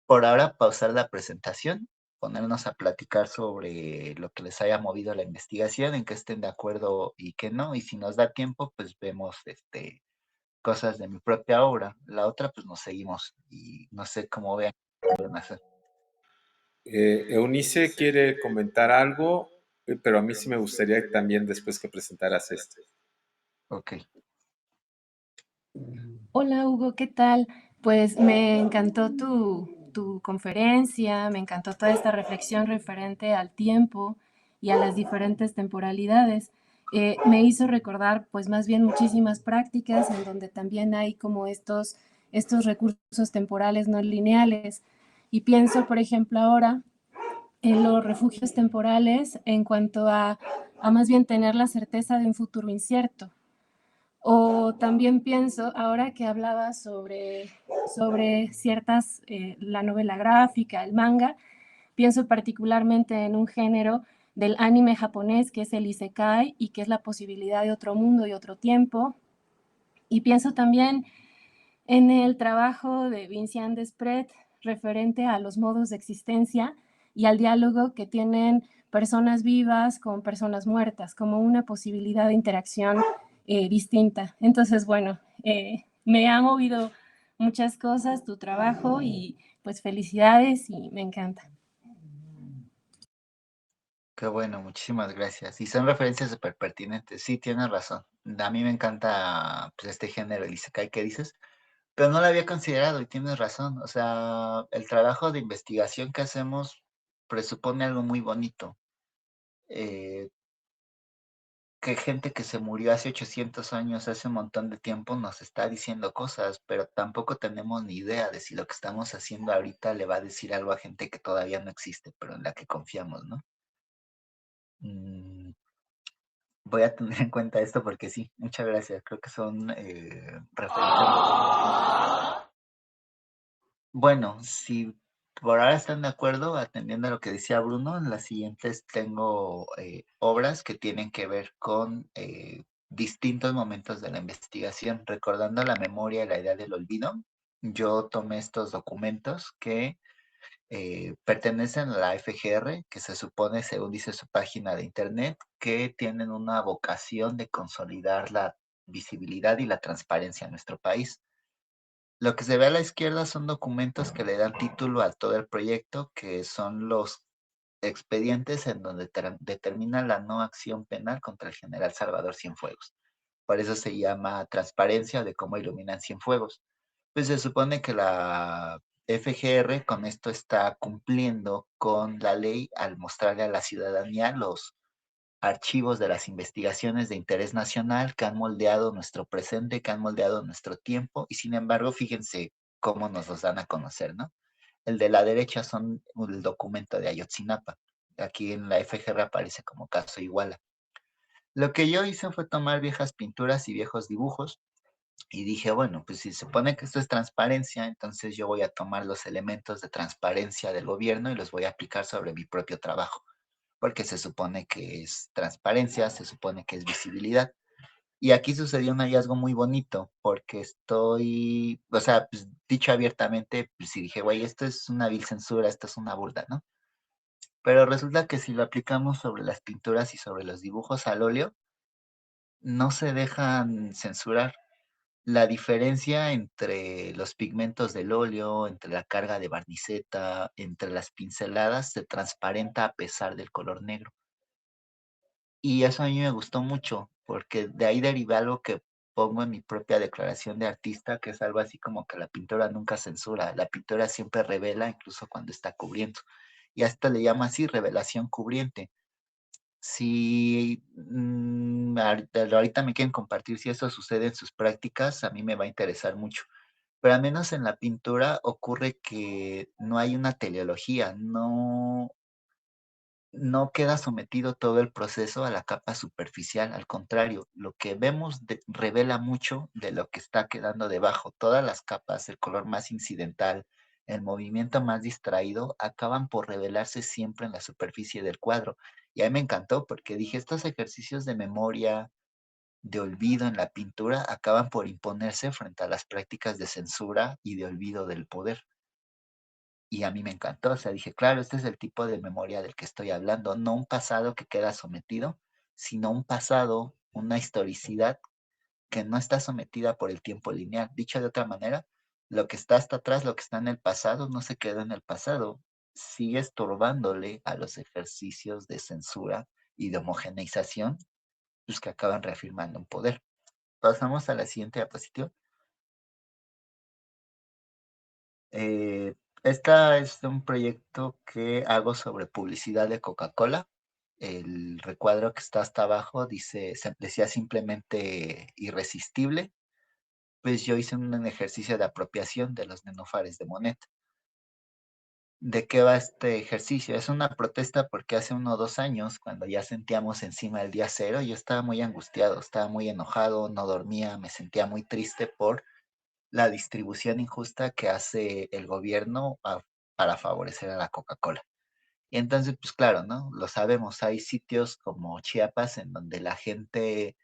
por ahora pausar la presentación, ponernos a platicar sobre lo que les haya movido la investigación, en que estén de acuerdo y que no, y si nos da tiempo, pues vemos cosas de mi propia obra. La otra, pues nos seguimos y no sé cómo vean qué pueden hacer. Eunice quiere comentar algo, pero a mí sí me gustaría también después que presentaras esto. Ok. Hola Hugo, ¿qué tal? Pues me encantó tu conferencia, me encantó toda esta reflexión referente al tiempo y a las diferentes temporalidades. Me hizo recordar pues más bien muchísimas prácticas en donde también hay como estos recursos temporales no lineales. Y pienso, por ejemplo, ahora en los refugios temporales en cuanto a más bien tener la certeza de un futuro incierto. O también pienso, ahora que hablaba sobre ciertas, la novela gráfica, el manga, pienso particularmente en un género del anime japonés que es el isekai y que es la posibilidad de otro mundo y otro tiempo. Y pienso también en el trabajo de Vincian Desprez referente a los modos de existencia y al diálogo que tienen personas vivas con personas muertas, como una posibilidad de interacción distinta. Entonces, bueno, me ha movido muchas cosas tu trabajo y pues felicidades y me encanta. Qué bueno, muchísimas gracias. Y son referencias súper pertinentes. Sí, tienes razón. A mí me encanta pues, este género, el isekai que dices, pero no lo había considerado y tienes razón. O sea, el trabajo de investigación que hacemos presupone algo muy bonito. Eh, que gente que se murió hace 800 años, hace un montón de tiempo, nos está diciendo cosas, pero tampoco tenemos ni idea de si lo que estamos haciendo ahorita le va a decir algo a gente que todavía no existe, pero en la que confiamos, ¿no? Voy a tener en cuenta esto porque sí, muchas gracias. Creo que son referencias. Bueno, si por ahora están de acuerdo, atendiendo a lo que decía Bruno, en las siguientes tengo obras que tienen que ver con distintos momentos de la investigación, recordando la memoria y la idea del olvido. Yo tomé estos documentos que pertenecen a la FGR, que se supone, según dice su página de internet, que tienen una vocación de consolidar la visibilidad y la transparencia en nuestro país. Lo que se ve a la izquierda son documentos que le dan título a todo el proyecto, que son los expedientes en donde determina la no acción penal contra el general Salvador Cienfuegos. Por eso se llama transparencia de cómo iluminan Cienfuegos. Pues se supone que la FGR con esto está cumpliendo con la ley al mostrarle a la ciudadanía los archivos de las investigaciones de interés nacional que han moldeado nuestro presente, que han moldeado nuestro tiempo, y sin embargo, fíjense cómo nos los dan a conocer, ¿no? El de la derecha son el documento de Ayotzinapa. Aquí en la FGR aparece como caso Iguala. Lo que yo hice fue tomar viejas pinturas y viejos dibujos y dije, bueno, pues si se supone que esto es transparencia, entonces yo voy a tomar los elementos de transparencia del gobierno y los voy a aplicar sobre mi propio trabajo, porque se supone que es transparencia, se supone que es visibilidad. Y aquí sucedió un hallazgo muy bonito, porque estoy, o sea, pues, dicho abiertamente, pues sí dije, güey, esto es una vil censura, esto es una burla, ¿no? pero resulta que si lo aplicamos sobre las pinturas y sobre los dibujos al óleo, no se dejan censurar. La diferencia entre los pigmentos del óleo, entre la carga de barniceta, entre las pinceladas, se transparenta a pesar del color negro. Y eso a mí me gustó mucho, porque de ahí deriva algo que pongo en mi propia declaración de artista, que es algo así como que la pintura nunca censura, la pintura siempre revela, incluso cuando está cubriendo. Y a esto le llama así revelación cubriente. Si ahorita me quieren compartir si eso sucede en sus prácticas, a mí me va a interesar mucho. Pero al menos en la pintura ocurre que no hay una teleología, no queda sometido todo el proceso a la capa superficial. Al contrario, lo que vemos revela mucho de lo que está quedando debajo. Todas las capas, el color más incidental, el movimiento más distraído, acaban por revelarse siempre en la superficie del cuadro. Y a mí me encantó porque dije, estos ejercicios de memoria, de olvido en la pintura, acaban por imponerse frente a las prácticas de censura y de olvido del poder. Y a mí me encantó, o sea, dije, claro, este es el tipo de memoria del que estoy hablando, no un pasado que queda sometido, sino un pasado, una historicidad que no está sometida por el tiempo lineal. Dicho de otra manera, lo que está hasta atrás, lo que está en el pasado, no se queda en el pasado, sigue estorbándole a los ejercicios de censura y de homogeneización, pues que acaban reafirmando un poder. Pasamos a la siguiente diapositiva. Eh, Esta es un proyecto que hago sobre publicidad de Coca-Cola. El recuadro que está hasta abajo decía simplemente irresistible. Pues yo hice un ejercicio de apropiación de los nenúfares de Monet. ¿De qué va este ejercicio? Es una protesta porque hace 2 años, cuando ya sentíamos encima el día cero, yo estaba muy angustiado, estaba muy enojado, no dormía, me sentía muy triste por la distribución injusta que hace el gobierno para favorecer a la Coca-Cola. Y entonces, pues claro, ¿no? Lo sabemos, hay sitios como Chiapas en donde la gente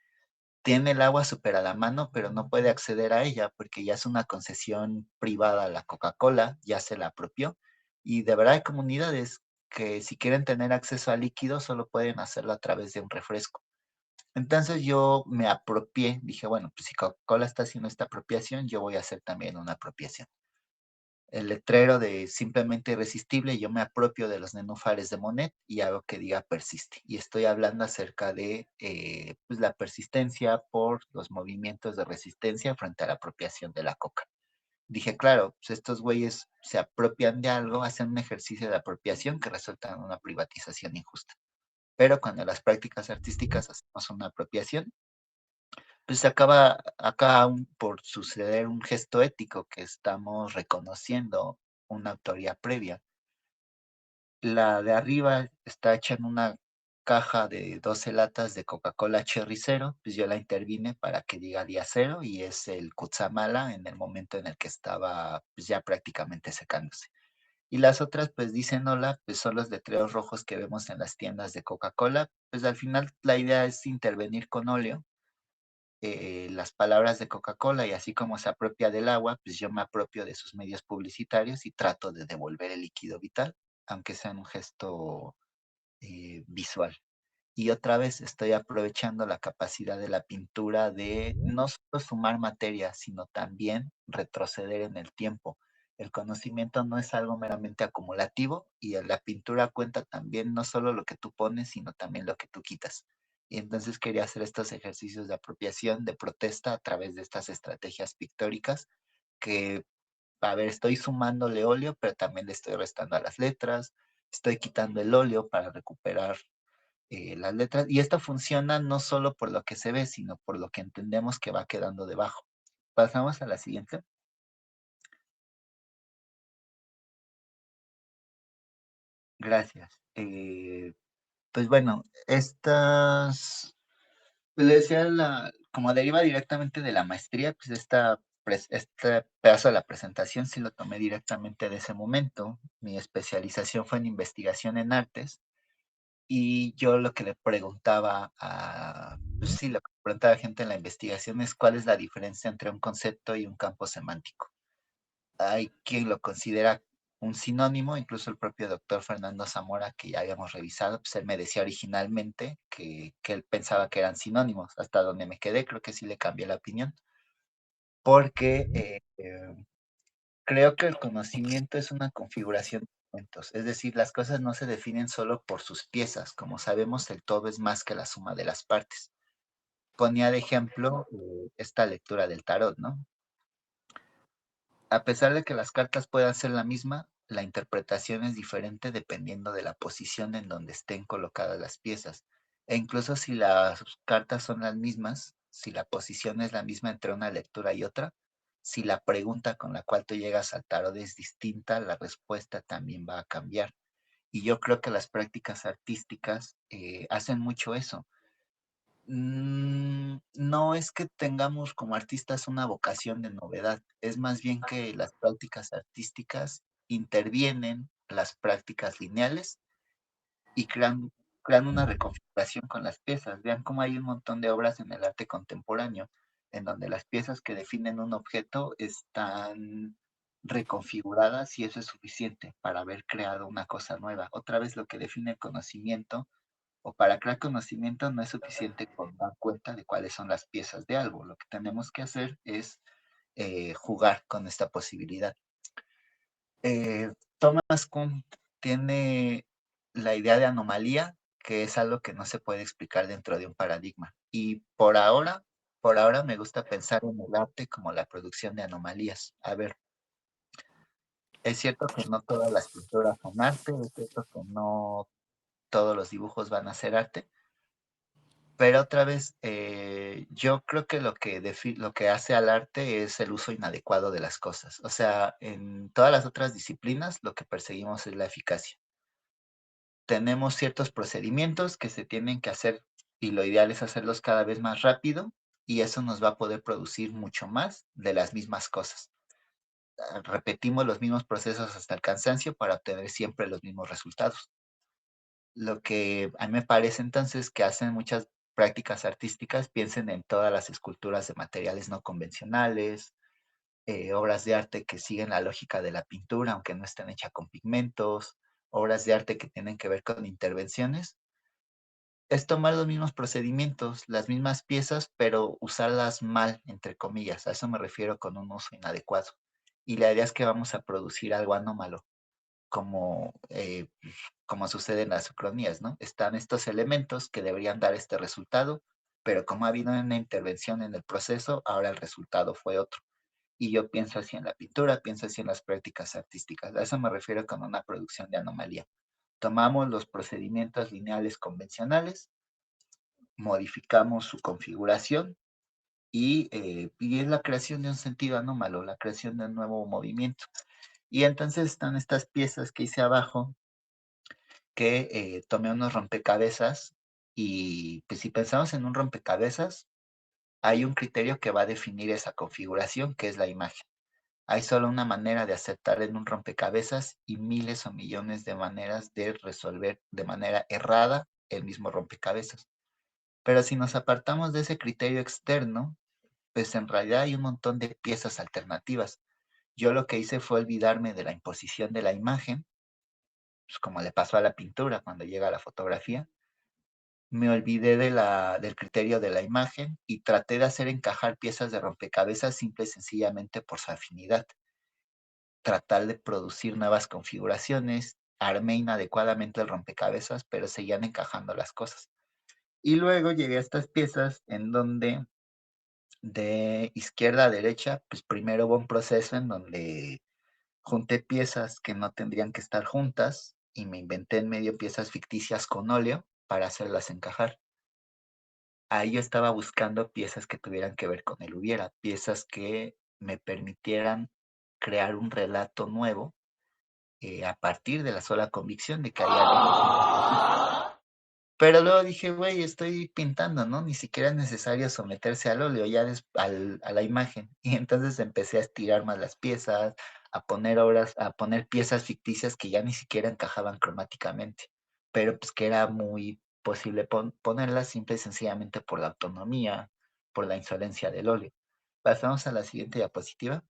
tiene el agua súper a la mano, pero no puede acceder a ella porque ya es una concesión privada a la Coca-Cola, ya se la apropió. Y de verdad hay comunidades que si quieren tener acceso a líquido solo pueden hacerlo a través de un refresco. Entonces yo me apropié, dije, bueno, pues si Coca-Cola está haciendo esta apropiación, yo voy a hacer también una apropiación. El letrero de simplemente irresistible, yo me apropio de los nenúfares de Monet y hago que diga persiste. Y estoy hablando acerca de pues la persistencia por los movimientos de resistencia frente a la apropiación de la coca. Dije, claro, pues estos güeyes se apropian de algo, hacen un ejercicio de apropiación que resulta en una privatización injusta. Pero cuando las prácticas artísticas hacemos una apropiación, pues acaba por suceder un gesto ético que estamos reconociendo una autoría previa. La de arriba está hecha en una caja de 12 latas de Coca-Cola Cherry Zero, pues yo la intervine para que diga día cero y es el Kutsamala en el momento en el que estaba pues ya prácticamente secándose. Y las otras pues dicen hola, pues son los letreros rojos que vemos en las tiendas de Coca-Cola, pues al final la idea es intervenir con óleo las palabras de Coca-Cola y así como se apropia del agua, pues yo me apropio de sus medios publicitarios y trato de devolver el líquido vital, aunque sea en un gesto visual. Y otra vez estoy aprovechando la capacidad de la pintura de no solo sumar materia, sino también retroceder en el tiempo. El conocimiento no es algo meramente acumulativo y en la pintura cuenta también no solo lo que tú pones, sino también lo que tú quitas. Y entonces quería hacer estos ejercicios de apropiación, de protesta a través de estas estrategias pictóricas que, a ver, estoy sumándole óleo, pero también le estoy restando a las letras, estoy quitando el óleo para recuperar las letras. Y esto funciona no solo por lo que se ve, sino por lo que entendemos que va quedando debajo. Pasamos a la siguiente. Gracias. Pues bueno, estas, pues le decía, como deriva directamente de la maestría, pues este pedazo de la presentación sí lo tomé directamente de ese momento. Mi especialización fue en investigación en artes. Y yo lo que le preguntaba pues sí, lo que preguntaba a gente en la investigación es cuál es la diferencia entre un concepto y un campo semántico. Hay quien lo considera un sinónimo, incluso el propio doctor Fernando Zamora, que ya habíamos revisado, pues él me decía originalmente que él pensaba que eran sinónimos, hasta donde me quedé, creo que sí le cambié la opinión, porque creo que el conocimiento es una configuración de elementos, es decir, las cosas no se definen solo por sus piezas, como sabemos, el todo es más que la suma de las partes. Ponía de ejemplo esta lectura del tarot, ¿no? A pesar de que las cartas puedan ser la misma, la interpretación es diferente dependiendo de la posición en donde estén colocadas las piezas. E incluso si las cartas son las mismas, si la posición es la misma entre una lectura y otra, si la pregunta con la cual tú llegas al tarot es distinta, la respuesta también va a cambiar. Y yo creo que las prácticas artísticas hacen mucho eso. No es que tengamos como artistas una vocación de novedad, es más bien que las prácticas artísticas intervienen las prácticas lineales y crean una reconfiguración con las piezas. Vean cómo hay un montón de obras en el arte contemporáneo en donde las piezas que definen un objeto están reconfiguradas y eso es suficiente para haber creado una cosa nueva. Otra vez lo que define el conocimiento o para crear conocimiento no es suficiente con dar cuenta de cuáles son las piezas de algo. Lo que tenemos que hacer es jugar con esta posibilidad. Thomas Kuhn tiene la idea de anomalía, que es algo que no se puede explicar dentro de un paradigma. Y por ahora me gusta pensar en el arte como la producción de anomalías. A ver, es cierto que no todas las pinturas son arte, es cierto que no todos los dibujos van a ser arte, pero otra vez, yo creo que lo que hace al arte es el uso inadecuado de las cosas. O sea, en todas las otras disciplinas lo que perseguimos es la eficacia. Tenemos ciertos procedimientos que se tienen que hacer y lo ideal es hacerlos cada vez más rápido y eso nos va a poder producir mucho más de las mismas cosas. Repetimos los mismos procesos hasta el cansancio para obtener siempre los mismos resultados. Lo que a mí me parece entonces que hacen muchas prácticas artísticas, piensen en todas las esculturas de materiales no convencionales, obras de arte que siguen la lógica de la pintura, aunque no estén hechas con pigmentos, obras de arte que tienen que ver con intervenciones, es tomar los mismos procedimientos, las mismas piezas, pero usarlas mal, entre comillas. A eso me refiero con un uso inadecuado. Y la idea es que vamos a producir algo anómalo como, como sucede en las ucronías, ¿no? Están estos elementos que deberían dar este resultado, pero como ha habido una intervención en el proceso, ahora el resultado fue otro. Y yo pienso así en la pintura, pienso así en las prácticas artísticas. A eso me refiero con una producción de anomalía. Tomamos los procedimientos lineales convencionales, modificamos su configuración y es la creación de un sentido anómalo, la creación de un nuevo movimiento. Y entonces están estas piezas que hice abajo, que tomé unos rompecabezas y pues si pensamos en un rompecabezas, hay un criterio que va a definir esa configuración, que es la imagen. Hay solo una manera de aceptar en un rompecabezas y miles o millones de maneras de resolver de manera errada el mismo rompecabezas. Pero si nos apartamos de ese criterio externo, pues en realidad hay un montón de piezas alternativas. Yo lo que hice fue olvidarme de la imposición de la imagen, pues como le pasó a la pintura cuando llega a la fotografía, me olvidé del criterio de la imagen y traté de hacer encajar piezas de rompecabezas simple y sencillamente por su afinidad. Tratar de producir nuevas configuraciones, armé inadecuadamente el rompecabezas, pero seguían encajando las cosas. Y luego llegué a estas piezas en donde de izquierda a derecha, pues primero hubo un proceso en donde junté piezas que no tendrían que estar juntas y me inventé en medio piezas ficticias con óleo para hacerlas encajar. Ahí yo estaba buscando piezas que tuvieran que ver con el hubiera, piezas que me permitieran crear un relato nuevo a partir de la sola convicción de que hay algo. Pero luego dije, güey, estoy pintando, ¿no? Ni siquiera es necesario someterse al óleo, ya a la imagen. Y entonces empecé a estirar más las piezas, a poner piezas ficticias que ya ni siquiera encajaban cromáticamente, pero pues que era muy posible ponerlas simple y sencillamente por la autonomía, por la insolencia del óleo. Pasamos a la siguiente diapositiva.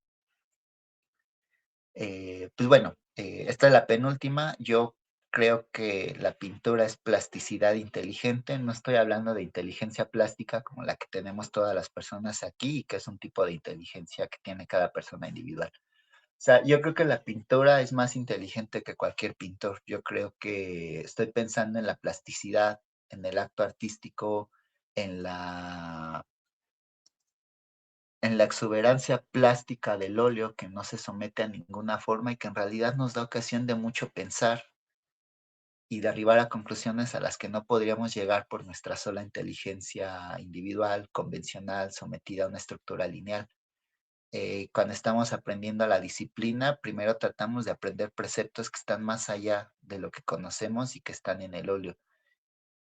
Pues bueno, Esta es la penúltima. Yo creo que la pintura es plasticidad inteligente. No estoy hablando de inteligencia plástica como la que tenemos todas las personas aquí, y que es un tipo de inteligencia que tiene cada persona individual. O sea, yo creo que la pintura es más inteligente que cualquier pintor. Yo creo que estoy pensando en la plasticidad, en el acto artístico, en la, en la exuberancia plástica del óleo que no se somete a ninguna forma y que en realidad nos da ocasión de mucho pensar y de arribar a conclusiones a las que no podríamos llegar por nuestra sola inteligencia individual, convencional, sometida a una estructura lineal. Cuando estamos aprendiendo la disciplina, primero tratamos de aprender preceptos que están más allá de lo que conocemos y que están en el óleo.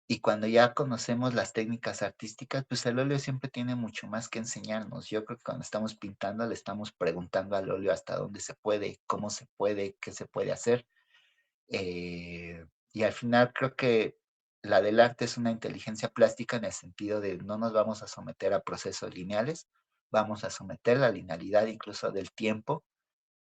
Y cuando ya conocemos las técnicas artísticas, pues el óleo siempre tiene mucho más que enseñarnos. Yo creo que cuando estamos pintando le estamos preguntando al óleo hasta dónde se puede, cómo se puede, qué se puede hacer. Y al final creo que la del arte es una inteligencia plástica en el sentido de no nos vamos a someter a procesos lineales, vamos a someter la linealidad incluso del tiempo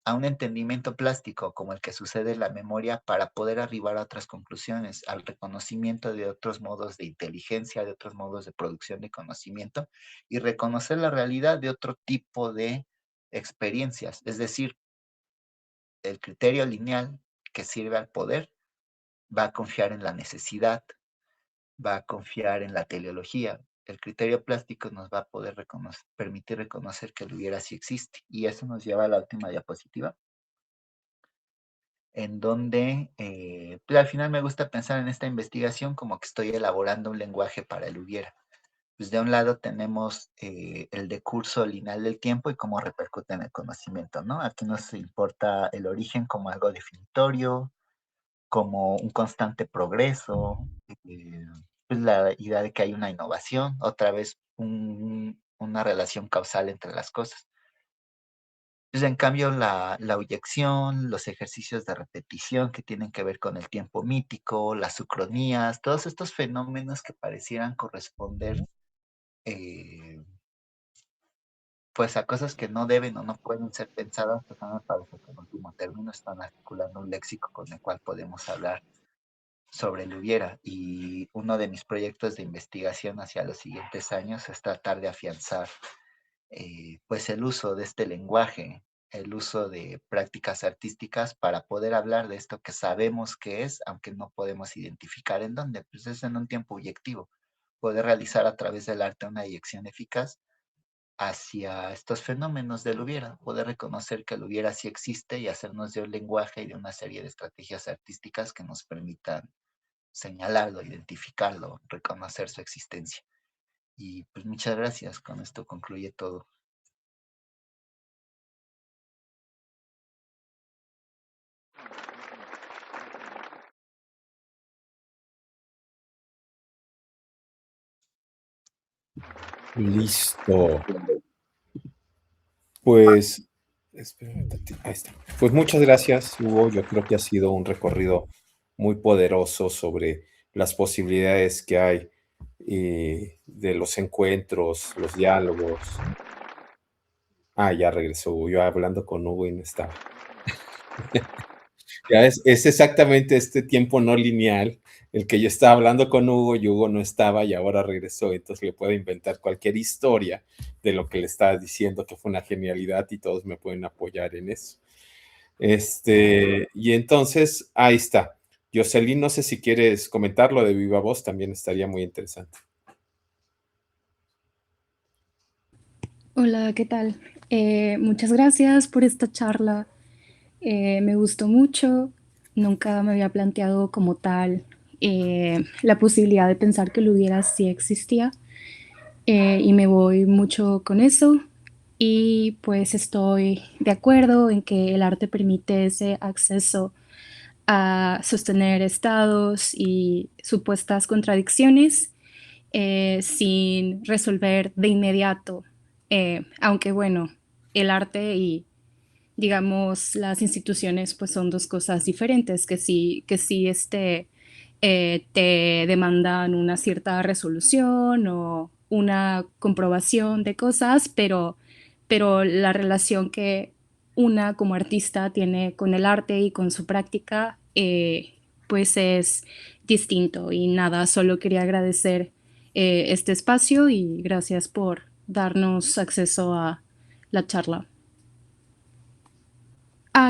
a un entendimiento plástico como el que sucede en la memoria para poder arribar a otras conclusiones, al reconocimiento de otros modos de inteligencia, de otros modos de producción de conocimiento y reconocer la realidad de otro tipo de experiencias. Es decir, el criterio lineal que sirve al poder va a confiar en la necesidad, va a confiar en la teleología. El criterio plástico nos va a poder permitir reconocer que el hubiera sí existe. Y eso nos lleva a la última diapositiva, en donde pues al final me gusta pensar en esta investigación como que estoy elaborando un lenguaje para el hubiera. Pues de un lado tenemos el decurso lineal del tiempo y cómo repercute en el conocimiento, ¿no? Aquí nos importa el origen como algo definitorio, como un constante progreso, pues la idea de que hay una innovación, otra vez una relación causal entre las cosas. Pues en cambio, la huyección, los ejercicios de repetición que tienen que ver con el tiempo mítico, las sucronías, todos estos fenómenos que parecieran corresponder pues a cosas que no deben o no pueden ser pensadas, pues a mí me parece que en último término están articulando un léxico con el cual podemos hablar sobre el hubiera. Y uno de mis proyectos de investigación hacia los siguientes años es tratar de afianzar pues el uso de este lenguaje, el uso de prácticas artísticas para poder hablar de esto que sabemos que es, aunque no podemos identificar en dónde, pues es en un tiempo huyectivo, poder realizar a través del arte una eyección eficaz hacia estos fenómenos del hubiera, poder reconocer que el hubiera sí existe y hacernos de un lenguaje y de una serie de estrategias artísticas que nos permitan señalarlo, identificarlo, reconocer su existencia. Y pues muchas gracias, con esto concluye todo. Listo. Pues, espérame tantito, ahí está. Pues muchas gracias, Hugo. Yo creo que ha sido un recorrido muy poderoso sobre las posibilidades que hay de los encuentros, los diálogos. Ah, ya regresó Hugo. Yo hablando con Hugo y no estaba. Ya es exactamente este tiempo no lineal el que yo estaba hablando con Hugo y Hugo no estaba y ahora regresó. Entonces le puedo inventar cualquier historia de lo que le estaba diciendo, que fue una genialidad y todos me pueden apoyar en eso. Y entonces, ahí está. Jocelyn, no sé si quieres comentarlo de viva voz, también estaría muy interesante. Hola, ¿qué tal? Muchas gracias por esta charla. Me gustó mucho. Nunca me había planteado como tal la posibilidad de pensar que lo hubiera si existía. Y me voy mucho con eso. Y pues estoy de acuerdo en que el arte permite ese acceso a sostener estados y supuestas contradicciones sin resolver de inmediato. Aunque bueno, el arte y digamos las instituciones pues son dos cosas diferentes que sí te demandan una cierta resolución o una comprobación de cosas, pero la relación que una como artista tiene con el arte y con su práctica, pues es distinto. Y nada, solo quería agradecer este espacio y gracias por darnos acceso a la charla.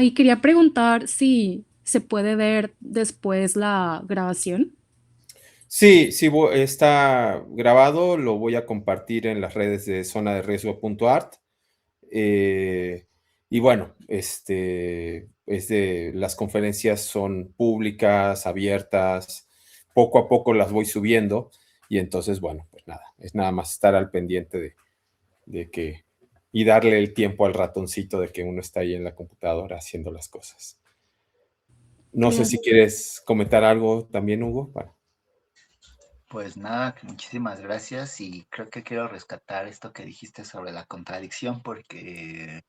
Y quería preguntar si se puede ver después la grabación. Sí, sí, está grabado, lo voy a compartir en las redes de zona de riesgo.art. Y bueno, las conferencias son públicas, abiertas, poco a poco las voy subiendo y entonces, bueno, pues nada, es nada más estar al pendiente de que y darle el tiempo al ratoncito de que uno está ahí en la computadora haciendo las cosas. No sé Claro. si quieres comentar algo también, Hugo. Bueno. Pues nada, que muchísimas gracias y creo que quiero rescatar esto que dijiste sobre la contradicción porque,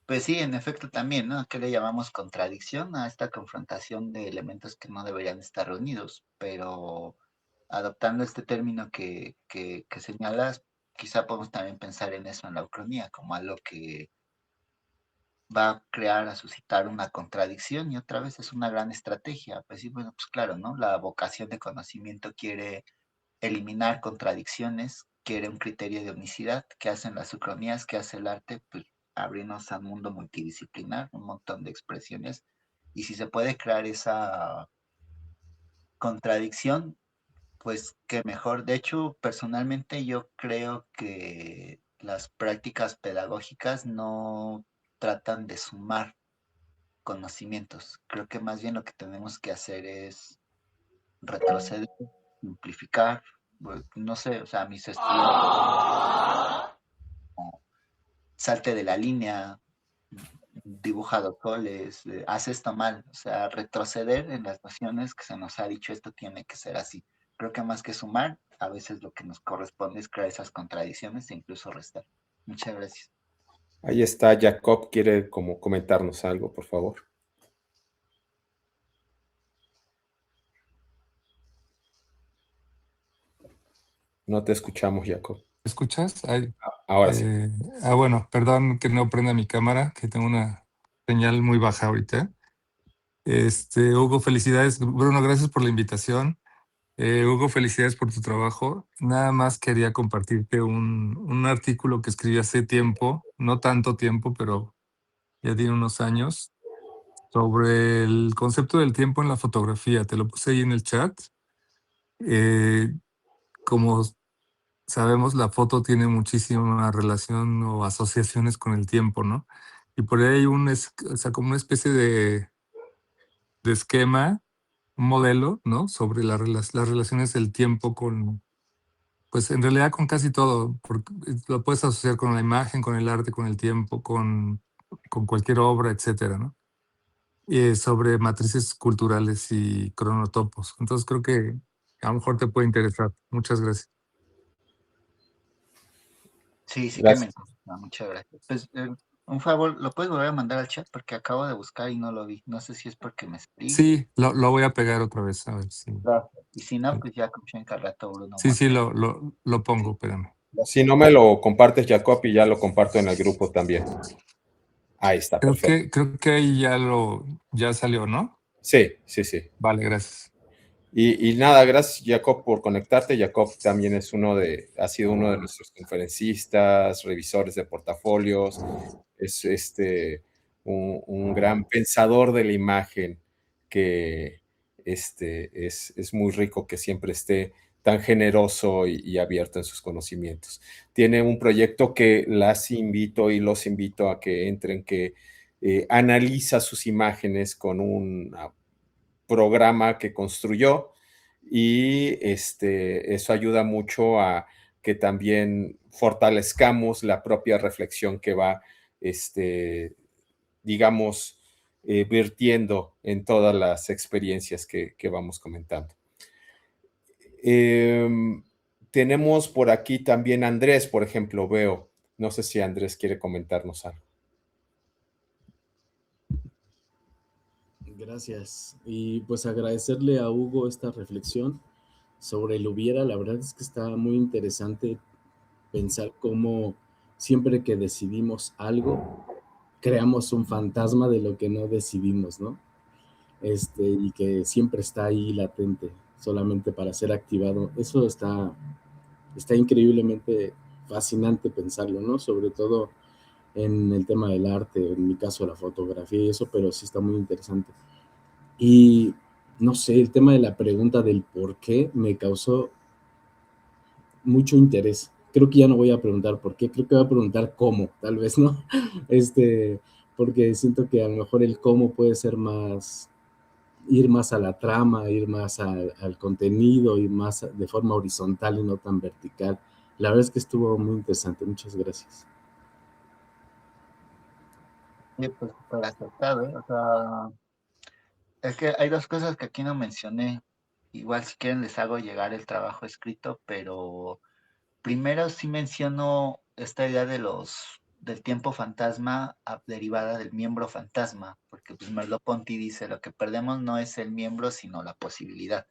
pues sí, en efecto también, ¿no? ¿Qué le llamamos contradicción a esta confrontación de elementos que no deberían estar reunidos? Pero adoptando este término que señalas, quizá podemos también pensar en eso, en la ucronía, como algo que va a crear, a suscitar una contradicción y otra vez es una gran estrategia. Pues sí, bueno, pues claro, ¿no? La vocación de conocimiento quiere eliminar contradicciones, quiere un criterio de unicidad. ¿Qué hacen las ucronías? ¿Qué hace el arte? Pues abrirnos a un mundo multidisciplinar, un montón de expresiones. Y si se puede crear esa contradicción, pues qué mejor. De hecho, personalmente yo creo que las prácticas pedagógicas no tratan de sumar conocimientos. Creo que más bien lo que tenemos que hacer es retroceder, simplificar. Pues, no sé, o sea, mis estudiantes, como, salte de la línea, dibuja dos soles, haz esto mal, o sea, retroceder en las nociones que se nos ha dicho esto tiene que ser así. Creo que más que sumar, a veces lo que nos corresponde es crear esas contradicciones e incluso restar. Muchas gracias. Ahí está, Jacob quiere como comentarnos algo, por favor. No te escuchamos, Jacob. ¿Me escuchas? Ay, Ahora sí. bueno, perdón que no prenda mi cámara, que tengo una señal muy baja ahorita. Hugo, felicidades. Bruno, gracias por la invitación. Hugo, felicidades por tu trabajo. Nada más quería compartirte un artículo que escribí hace tiempo, no tanto tiempo, pero ya tiene unos años, sobre el concepto del tiempo en la fotografía. Te lo puse ahí en el chat. Como sabemos, la foto tiene muchísima relación o asociaciones con el tiempo, ¿no? Y por ahí hay o sea, como una especie de esquema, un modelo, ¿no? Sobre las relaciones del tiempo con, pues en realidad con casi todo, porque lo puedes asociar con la imagen, con el arte, con el tiempo, con cualquier obra, etcétera, ¿no? Sobre matrices culturales y cronotopos. Entonces creo que a lo mejor te puede interesar. Muchas gracias. Sí, sí que me Gracias. interesa. Muchas gracias. Pues un favor, ¿lo puedes volver a mandar al chat? Porque acabo de buscar y no lo vi. No sé si es porque me salí. Sí, lo voy a pegar otra vez, a ver si. Gracias. Y si no, pues ya confío en que al rato Bruno Sí, sí, muestra. lo pongo, espérame. Si no me lo compartes, Jacob, y ya lo comparto en el grupo también. Ahí está, perfecto. Creo que ahí ya salió, ¿no? Sí, sí, sí. Vale, gracias. Y nada, gracias, Jacob, por conectarte. Jacob también ha sido uno de nuestros conferencistas, revisores de portafolios, es un gran pensador de la imagen que es muy rico que siempre esté tan generoso y abierto en sus conocimientos. Tiene un proyecto que las invito y los invito a que entren, que analiza sus imágenes con un programa que construyó y eso ayuda mucho a que también fortalezcamos la propia reflexión que va, digamos, vertiendo en todas las experiencias que vamos comentando. Tenemos por aquí también a Andrés, por ejemplo, veo. No sé si Andrés quiere comentarnos algo. Gracias. Y pues agradecerle a Hugo esta reflexión sobre el hubiera. La verdad es que está muy interesante pensar cómo siempre que decidimos algo, creamos un fantasma de lo que no decidimos, ¿no? Y que siempre está ahí latente, solamente para ser activado. Eso está increíblemente fascinante pensarlo, ¿no? Sobre todo en el tema del arte, en mi caso la fotografía y eso, pero sí está muy interesante. Y no sé, el tema de la pregunta del por qué me causó mucho interés. Creo que ya no voy a preguntar por qué, creo que voy a preguntar cómo, tal vez, ¿no? Porque siento que a lo mejor el cómo puede ser más, ir más a la trama, ir más al contenido, ir más de forma horizontal y no tan vertical. La verdad es que estuvo muy interesante. Muchas gracias. Sí, pues súper acertado, ¿eh? O sea, es que hay dos cosas que aquí no mencioné. Igual si quieren les hago llegar el trabajo escrito, pero primero sí menciono esta idea del tiempo fantasma derivada del miembro fantasma, porque pues Merleau-Ponty dice lo que perdemos no es el miembro, sino la posibilidad.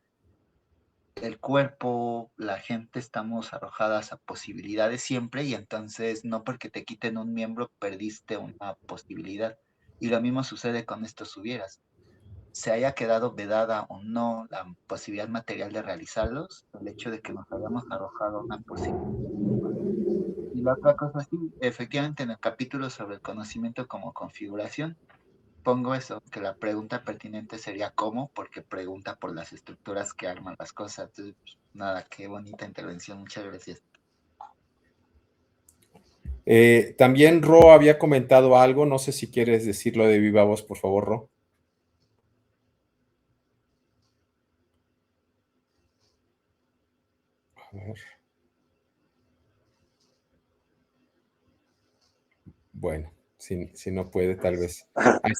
El cuerpo, la gente estamos arrojadas a posibilidades siempre y entonces no porque te quiten un miembro perdiste una posibilidad. Y lo mismo sucede con estos hubieras. Se haya quedado vedada o no la posibilidad material de realizarlos, el hecho de que nos hayamos arrojado una posibilidad. Y la otra cosa, sí, efectivamente en el capítulo sobre el conocimiento como configuración, pongo eso, que la pregunta pertinente sería cómo, porque pregunta por las estructuras que arman las cosas. Entonces, pues, nada, qué bonita intervención, muchas gracias. También Ro había comentado algo, no sé si quieres decirlo de viva voz, por favor, Ro. A ver. Bueno, si no puede, tal vez.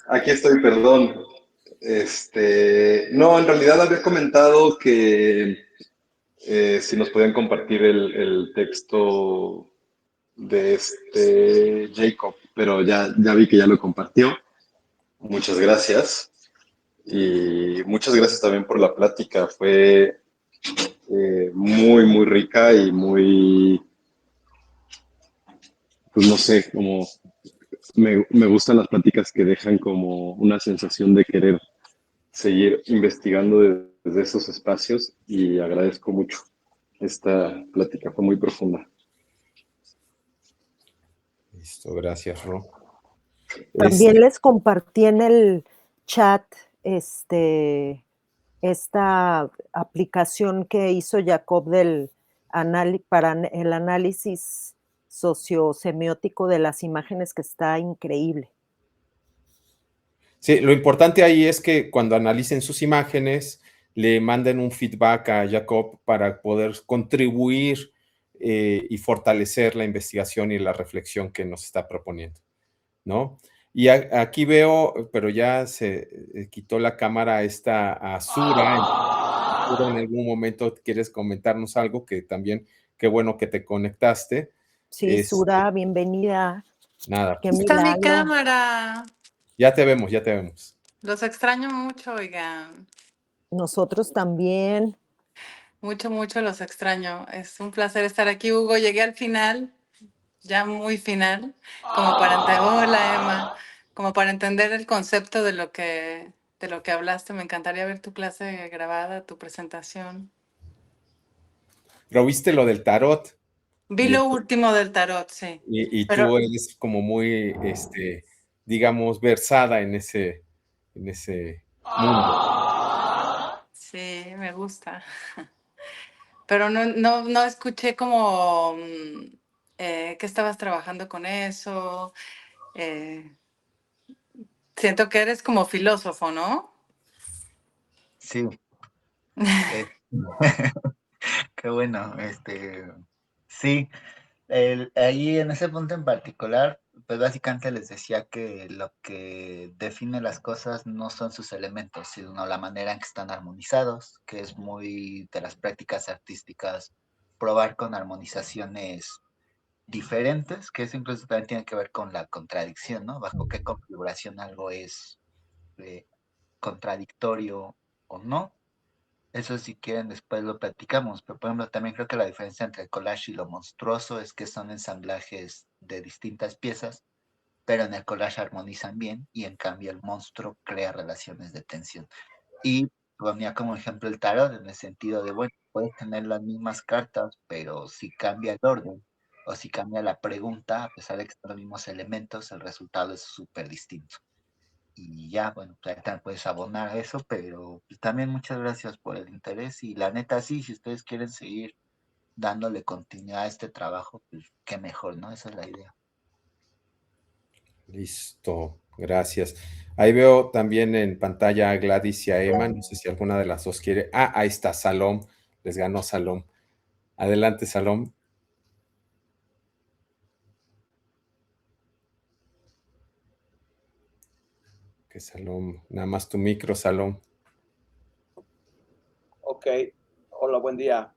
Aquí estoy, perdón. No, en realidad había comentado que si nos podían compartir el texto de Jacob, pero ya vi que ya lo compartió. Muchas gracias. Y muchas gracias también por la plática. Fue muy, muy rica y muy, pues no sé, como me gustan las pláticas que dejan como una sensación de querer seguir investigando desde esos espacios y agradezco mucho esta plática, fue muy profunda. Listo, gracias, Ro. También les compartí en el chat esta aplicación que hizo Jacob para el análisis sociosemiótico de las imágenes, que está increíble. Sí, lo importante ahí es que cuando analicen sus imágenes, le manden un feedback a Jacob para poder contribuir y fortalecer la investigación y la reflexión que nos está proponiendo, ¿no? Y aquí veo, pero ya se quitó la cámara esta Azura. En algún momento quieres comentarnos algo, que también, qué bueno que te conectaste. Sí, Sura, bienvenida. Nada. Qué Está mi milagro. cámara. Ya te vemos, ya te vemos. Los extraño mucho, oigan. Nosotros también. Mucho, mucho los extraño. Es un placer estar aquí, Hugo. Llegué al final, ya muy final, como para Hola, Emma. Como para entender el concepto de lo que hablaste. Me encantaría ver tu clase grabada, tu presentación. Pero viste lo del tarot. Vi lo último del tarot, sí. Y Pero tú eres como muy, digamos, versada en ese mundo. sí, me gusta. Pero no escuché como que estabas trabajando con eso. Eh, siento que eres como filósofo, ¿no? Sí, eh, qué bueno, sí, ahí en ese punto en particular, pues básicamente les decía que lo que define las cosas no son sus elementos, sino la manera en que están armonizados, que es muy de las prácticas artísticas, probar con armonizaciones diferentes, que eso incluso también tiene que ver con la contradicción, ¿no? Bajo qué configuración algo es eh, contradictorio o no. Eso si quieren después lo platicamos, pero por ejemplo también creo que la diferencia entre el collage y lo monstruoso es que son ensamblajes de distintas piezas, pero en el collage armonizan bien y en cambio el monstruo crea relaciones de tensión. Y ponía como ejemplo el tarot en el sentido de, bueno, puedes tener las mismas cartas, pero si cambia el orden o si cambia la pregunta, a pesar de que son los mismos elementos, el resultado es súper distinto. Y ya, bueno, también puedes abonar a eso, pero pues, también muchas gracias por el interés y la neta sí, si ustedes quieren seguir dándole continuidad a este trabajo, pues qué mejor, ¿no? Esa es la idea. Listo, gracias. Ahí veo también en pantalla a Gladys y a Emma, no sé si alguna de las dos quiere. Ah, ahí está, Salom, les ganó Salom. Adelante, Salom. Que Salom, nada más tu micro, Salom. Ok, hola, buen día.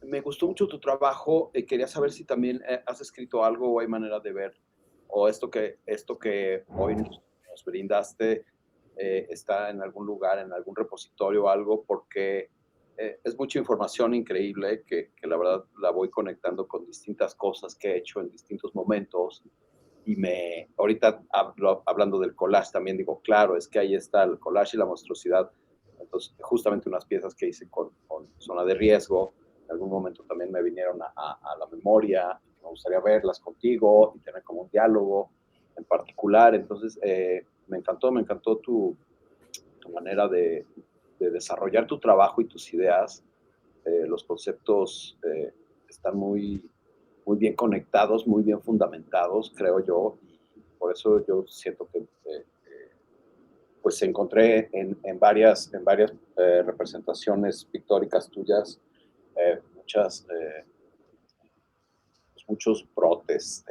Me gustó mucho tu trabajo. Quería saber si también has escrito algo o hay manera de ver, o esto que hoy nos brindaste está en algún lugar, en algún repositorio o algo, porque es mucha información increíble que la verdad la voy conectando con distintas cosas que he hecho en distintos momentos. Y ahorita hablando del collage también digo, claro, es que ahí está el collage y la monstruosidad. Entonces, justamente unas piezas que hice con Zona de Riesgo, en algún momento también me vinieron a la memoria, me gustaría verlas contigo y tener como un diálogo en particular. Entonces, me encantó tu manera de desarrollar tu trabajo y tus ideas. Los conceptos están muy bien conectados, muy bien fundamentados, creo yo, y por eso yo siento que pues encontré en varias representaciones pictóricas tuyas muchos brotes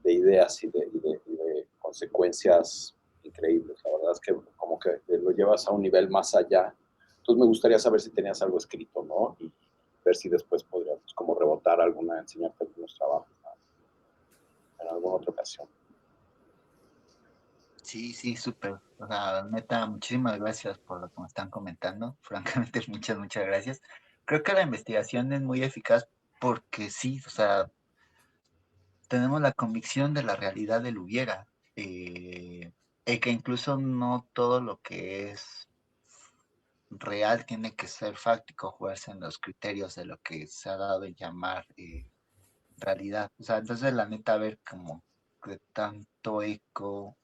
de ideas y de consecuencias increíbles. La verdad es que como que lo llevas a un nivel más allá. Entonces me gustaría saber si tenías algo escrito, ¿no? Y ver si después podríamos como rebotar enseñarte algunos trabajos, ¿no? En alguna otra ocasión. Sí, sí, súper. O sea, neta, muchísimas gracias por lo que me están comentando. Francamente, muchas gracias. Creo que la investigación es muy eficaz porque sí, o sea, tenemos la convicción de la realidad del hubiera, y que incluso no todo lo que es real tiene que ser fáctico, jugarse en los criterios de lo que se ha dado en llamar realidad. O sea, entonces la neta, ver como de tanto eco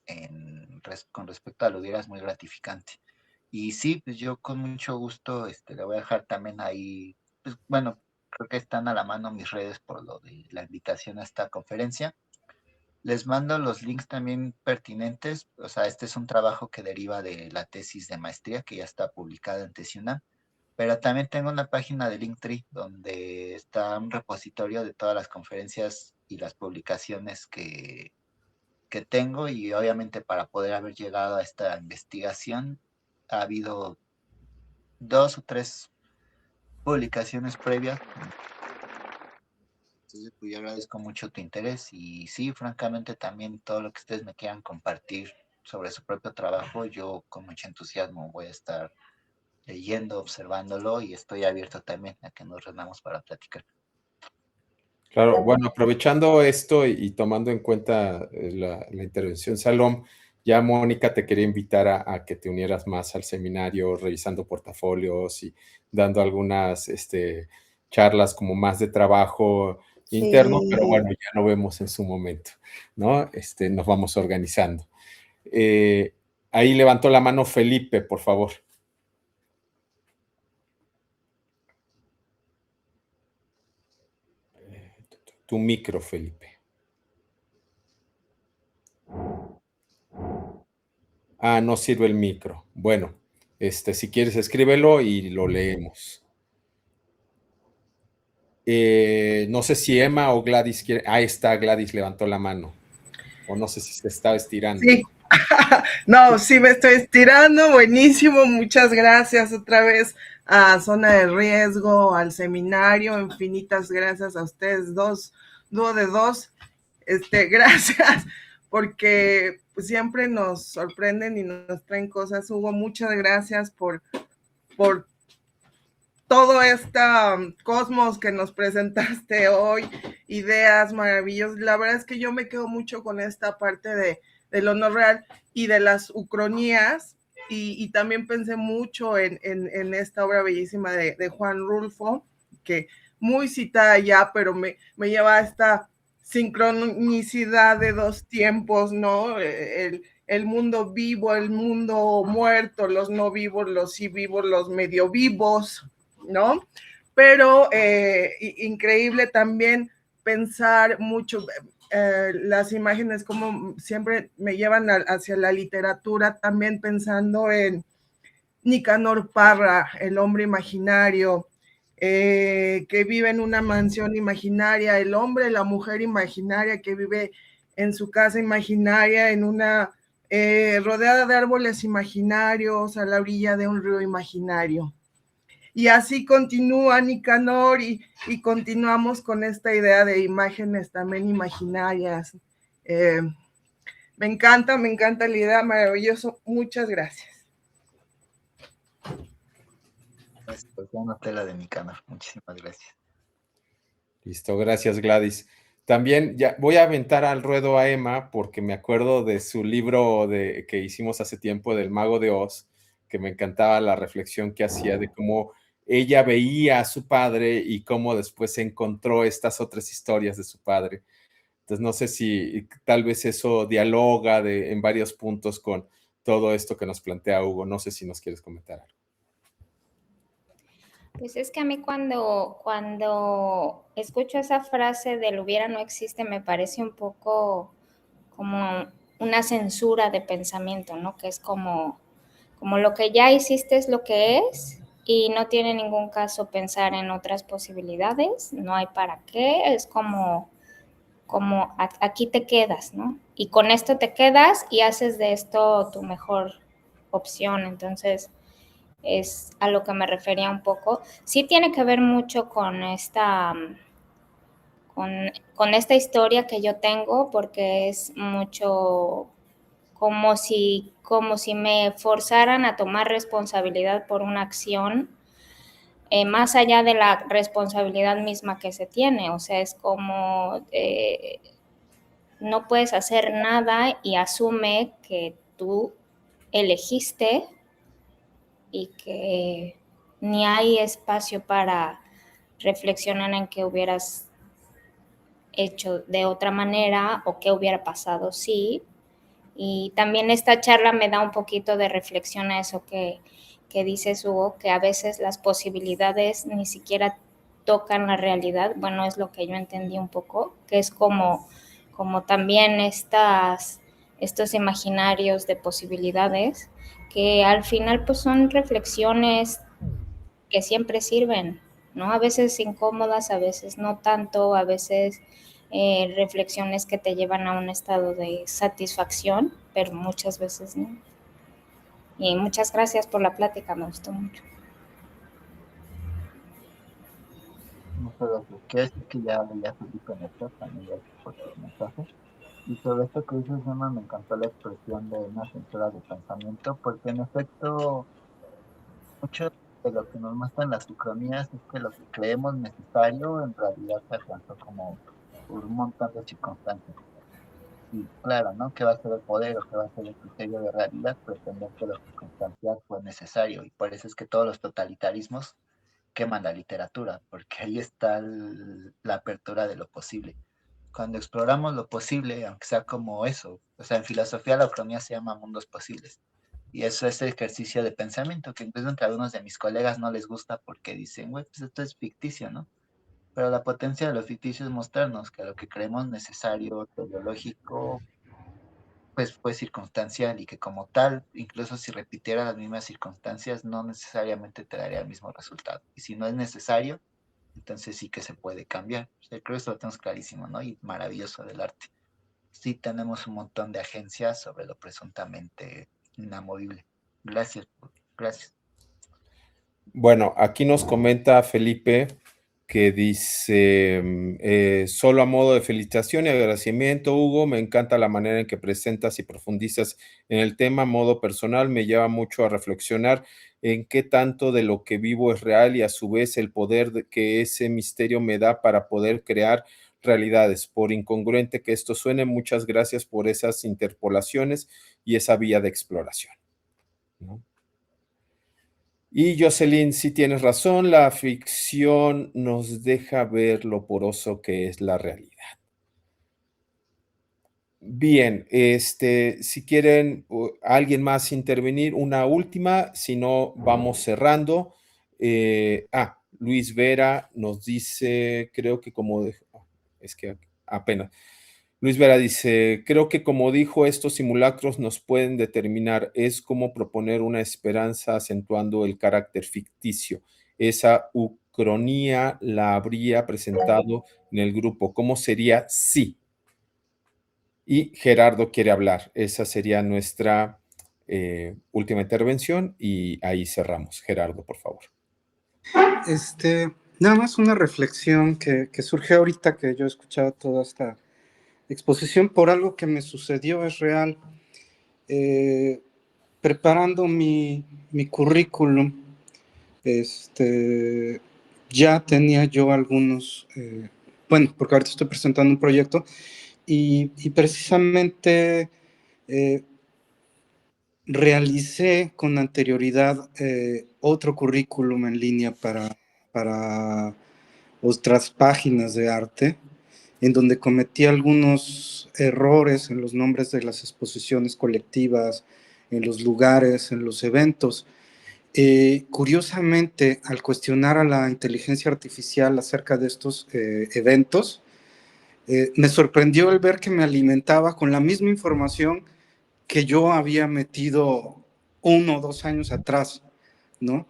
con respecto a lo hubiera es muy gratificante. Y sí, pues yo con mucho gusto le voy a dejar también ahí, pues bueno, creo que están a la mano mis redes por lo de la invitación a esta conferencia. Les mando los links también pertinentes. O sea, este es un trabajo que deriva de la tesis de maestría que ya está publicada en TesiUNAM, pero también tengo una página de Linktree donde está un repositorio de todas las conferencias y las publicaciones que tengo, y obviamente para poder haber llegado a esta investigación ha habido 2 o 3 publicaciones previas. Entonces, pues yo agradezco mucho tu interés y sí, francamente también todo lo que ustedes me quieran compartir sobre su propio trabajo, yo con mucho entusiasmo voy a estar leyendo, observándolo, y estoy abierto también a que nos reunamos para platicar. Claro, bueno, aprovechando esto y tomando en cuenta la intervención, Salom, ya Mónica te quería invitar a que te unieras más al seminario, revisando portafolios y dando algunas charlas como más de trabajo interno, pero bueno, ya lo vemos en su momento, ¿no? Nos vamos organizando. Ahí levantó la mano Felipe, por favor. Tu micro, Felipe. Ah, no sirve el micro. Bueno, si quieres escríbelo y lo leemos. No sé si Emma o Gladys quiere. Ahí está, Gladys levantó la mano. O no sé si se estaba estirando. Sí, no, sí me estoy estirando, buenísimo, muchas gracias otra vez a Zona de Riesgo, al seminario, infinitas gracias a ustedes dos, dúo de dos, gracias, porque pues, siempre nos sorprenden y nos traen cosas. Hugo, muchas gracias por todo este cosmos que nos presentaste hoy, ideas maravillosas. La verdad es que yo me quedo mucho con esta parte de lo no real y de las ucronías, y también pensé mucho en esta obra bellísima de Juan Rulfo, que muy citada ya, pero me lleva a esta sincronicidad de dos tiempos, ¿no? El mundo vivo, el mundo muerto, los no vivos, los sí vivos, los medio vivos, ¿no? Pero increíble también pensar mucho, las imágenes como siempre me llevan hacia la literatura, también pensando en Nicanor Parra, el hombre imaginario, que vive en una mansión imaginaria, el hombre, la mujer imaginaria que vive en su casa imaginaria, en una rodeada de árboles imaginarios, a la orilla de un río imaginario. Y así continúa Nicanor y continuamos con esta idea de imágenes también imaginarias. Me encanta la idea, maravilloso. Muchas gracias. Pues ya noté la de Nicanor. Muchísimas gracias. Listo, gracias Gladys. También ya voy a aventar al ruedo a Emma porque me acuerdo de su libro que hicimos hace tiempo del Mago de Oz, que me encantaba la reflexión que hacía de cómo ella veía a su padre y cómo después encontró estas otras historias de su padre. Entonces no sé si tal vez eso dialoga en varios puntos con todo esto que nos plantea Hugo. No sé si nos quieres comentar algo. Pues es que a mí cuando escucho esa frase del hubiera no existe, me parece un poco como una censura de pensamiento, ¿no? Que es como lo que ya hiciste es lo que es y no tiene ningún caso pensar en otras posibilidades, no hay para qué, es como aquí te quedas, ¿no? Y con esto te quedas y haces de esto tu mejor opción, entonces es a lo que me refería un poco. Sí tiene que ver mucho con esta historia que yo tengo, porque es mucho como si me forzaran a tomar responsabilidad por una acción, más allá de la responsabilidad misma que se tiene. O sea, es como no puedes hacer nada y asume que tú elegiste y que ni hay espacio para reflexionar en qué hubieras hecho de otra manera o qué hubiera pasado si. Y también esta charla me da un poquito de reflexión a eso que dices, Hugo, que a veces las posibilidades ni siquiera tocan la realidad. Bueno, es lo que yo entendí un poco, que es como también estos imaginarios de posibilidades que al final pues son reflexiones que siempre sirven, ¿no? A veces incómodas, a veces no tanto, a veces reflexiones que te llevan a un estado de satisfacción, pero muchas veces no. Y muchas gracias por la plática, me gustó mucho. Muchas gracias. Quiero decir que ya leí a Felipe en el chat, también gracias por tus mensajes. Y sobre esto que dices, Emma, me encantó la expresión de una censura de pensamiento, porque en efecto, mucho de lo que nos muestran las ucronías es que lo que creemos necesario en realidad se alcanzó como por un montón de circunstancias. Y claro, ¿no? ¿Qué va a ser el poder o qué va a ser el criterio de realidad? Pretender que lo circunstancial fue necesario. Y por eso es que todos los totalitarismos queman la literatura, porque ahí está la apertura de lo posible. Cuando exploramos lo posible, aunque sea como eso, o sea, en filosofía la ucronía se llama mundos posibles. Y eso es el ejercicio de pensamiento que incluso entre algunos de mis colegas no les gusta porque dicen, güey, pues esto es ficticio, ¿no? Pero la potencia de lo ficticio es mostrarnos que lo que creemos necesario, teleológico, pues fue circunstancial y que como tal, incluso si repitiera las mismas circunstancias, no necesariamente te daría el mismo resultado. Y si no es necesario, entonces sí que se puede cambiar. O sea, creo que esto lo tenemos clarísimo, ¿no? Y maravilloso del arte. Sí tenemos un montón de agencias sobre lo presuntamente inamovible. Gracias, gracias. Bueno, aquí nos comenta Felipe que dice, solo a modo de felicitación y agradecimiento, Hugo, me encanta la manera en que presentas y profundizas en el tema. Modo personal, me lleva mucho a reflexionar en qué tanto de lo que vivo es real y a su vez el poder que ese misterio me da para poder crear realidades. Por incongruente que esto suene, muchas gracias por esas interpolaciones y esa vía de exploración, ¿no? Y Jocelyn, sí tienes razón, la ficción nos deja ver lo poroso que es la realidad. Bien, si quieren alguien más intervenir, una última, si no, vamos cerrando. Luis Vera nos dice, creo que es que apenas. Luis Vera dice, creo que como dijo, estos simulacros nos pueden determinar, es como proponer una esperanza acentuando el carácter ficticio. Esa ucronía la habría presentado en el grupo. ¿Cómo sería? Sí. Y Gerardo quiere hablar. Esa sería nuestra última intervención y ahí cerramos. Gerardo, por favor. Nada más una reflexión que surgió ahorita que yo he escuchado toda esta exposición por algo que me sucedió, es real. Preparando mi currículum, ya tenía yo algunos, porque ahorita estoy presentando un proyecto y precisamente realicé con anterioridad otro currículum en línea para otras páginas de arte, en donde cometí algunos errores en los nombres de las exposiciones colectivas, en los lugares, en los eventos. Curiosamente, al cuestionar a la inteligencia artificial acerca de estos eventos, me sorprendió el ver que me alimentaba con la misma información que yo había metido 1 o 2 años atrás, ¿no?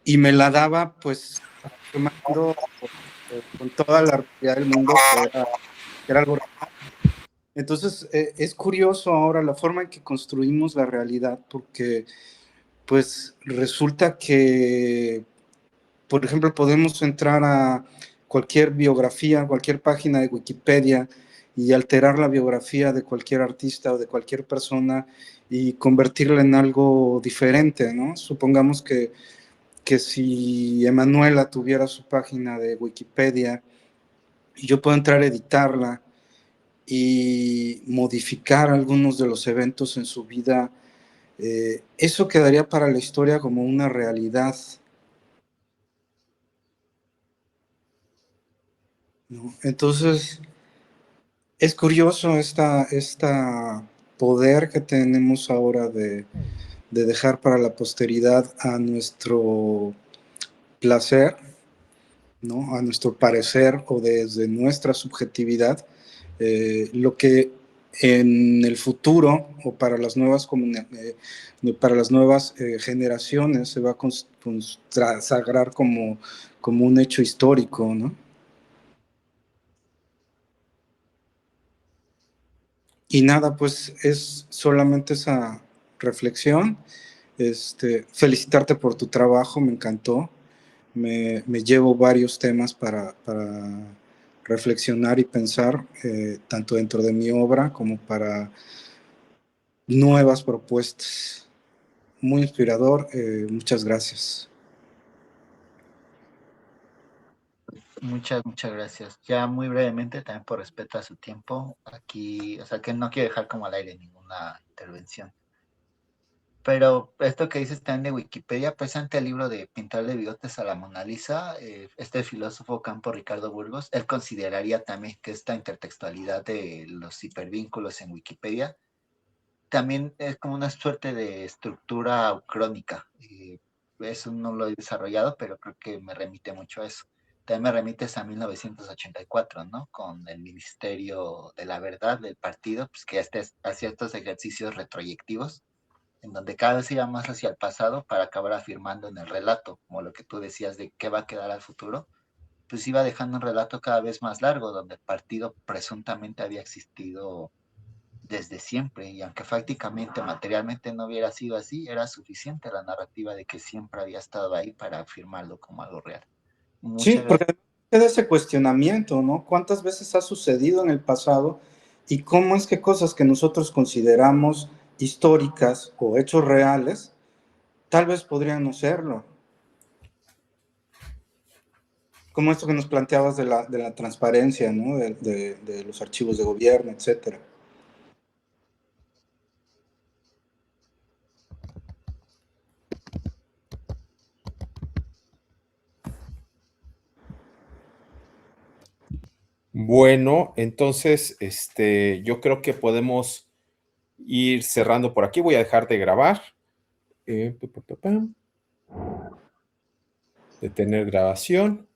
Y me la daba, pues, afirmando con toda la realidad del mundo que era algo real. Entonces, es curioso ahora la forma en que construimos la realidad, porque, pues, resulta que, por ejemplo, podemos entrar a cualquier biografía, cualquier página de Wikipedia y alterar la biografía de cualquier artista o de cualquier persona y convertirla en algo diferente, ¿no? Supongamos que si Emanuela tuviera su página de Wikipedia y yo puedo entrar a editarla y modificar algunos de los eventos en su vida, eso quedaría para la historia como una realidad, ¿no? Entonces, es curioso esta poder que tenemos ahora de dejar para la posteridad a nuestro placer, ¿no? A nuestro parecer o desde nuestra subjetividad, lo que en el futuro o para las nuevas generaciones se va a consagrar como un hecho histórico, ¿no? Y nada, pues es solamente esa reflexión. Felicitarte por tu trabajo, me encantó. Me llevo varios temas para reflexionar y pensar, tanto dentro de mi obra como para nuevas propuestas. Muy inspirador, muchas gracias. Muchas gracias. Ya muy brevemente, también por respeto a su tiempo, aquí, o sea, que no quiero dejar como al aire ninguna intervención. Pero esto que dices también de Wikipedia, presente el libro de Pintar de bigotes a la Mona Lisa, este filósofo Campo Ricardo Burgos, él consideraría también que esta intertextualidad de los hipervínculos en Wikipedia también es como una suerte de estructura crónica. Eso no lo he desarrollado, pero creo que me remite mucho a eso. También me remites a 1984, ¿no? Con el Ministerio de la Verdad del partido, pues que hacía estos ejercicios retroyectivos en donde cada vez iba más hacia el pasado para acabar afirmando en el relato, como lo que tú decías de qué va a quedar al futuro, pues iba dejando un relato cada vez más largo, donde el partido presuntamente había existido desde siempre, y aunque prácticamente materialmente no hubiera sido así, era suficiente la narrativa de que siempre había estado ahí para afirmarlo como algo real. Sí, Muchas porque gracias. queda ese cuestionamiento, ¿no? ¿Cuántas veces ha sucedido en el pasado y cómo es que cosas que nosotros consideramos históricas o hechos reales, tal vez podrían no serlo? Como esto que nos planteabas de la transparencia, ¿no? De los archivos de gobierno, etcétera. Bueno, entonces, yo creo que podemos ir cerrando por aquí. Voy a dejar de grabar. Detener grabación.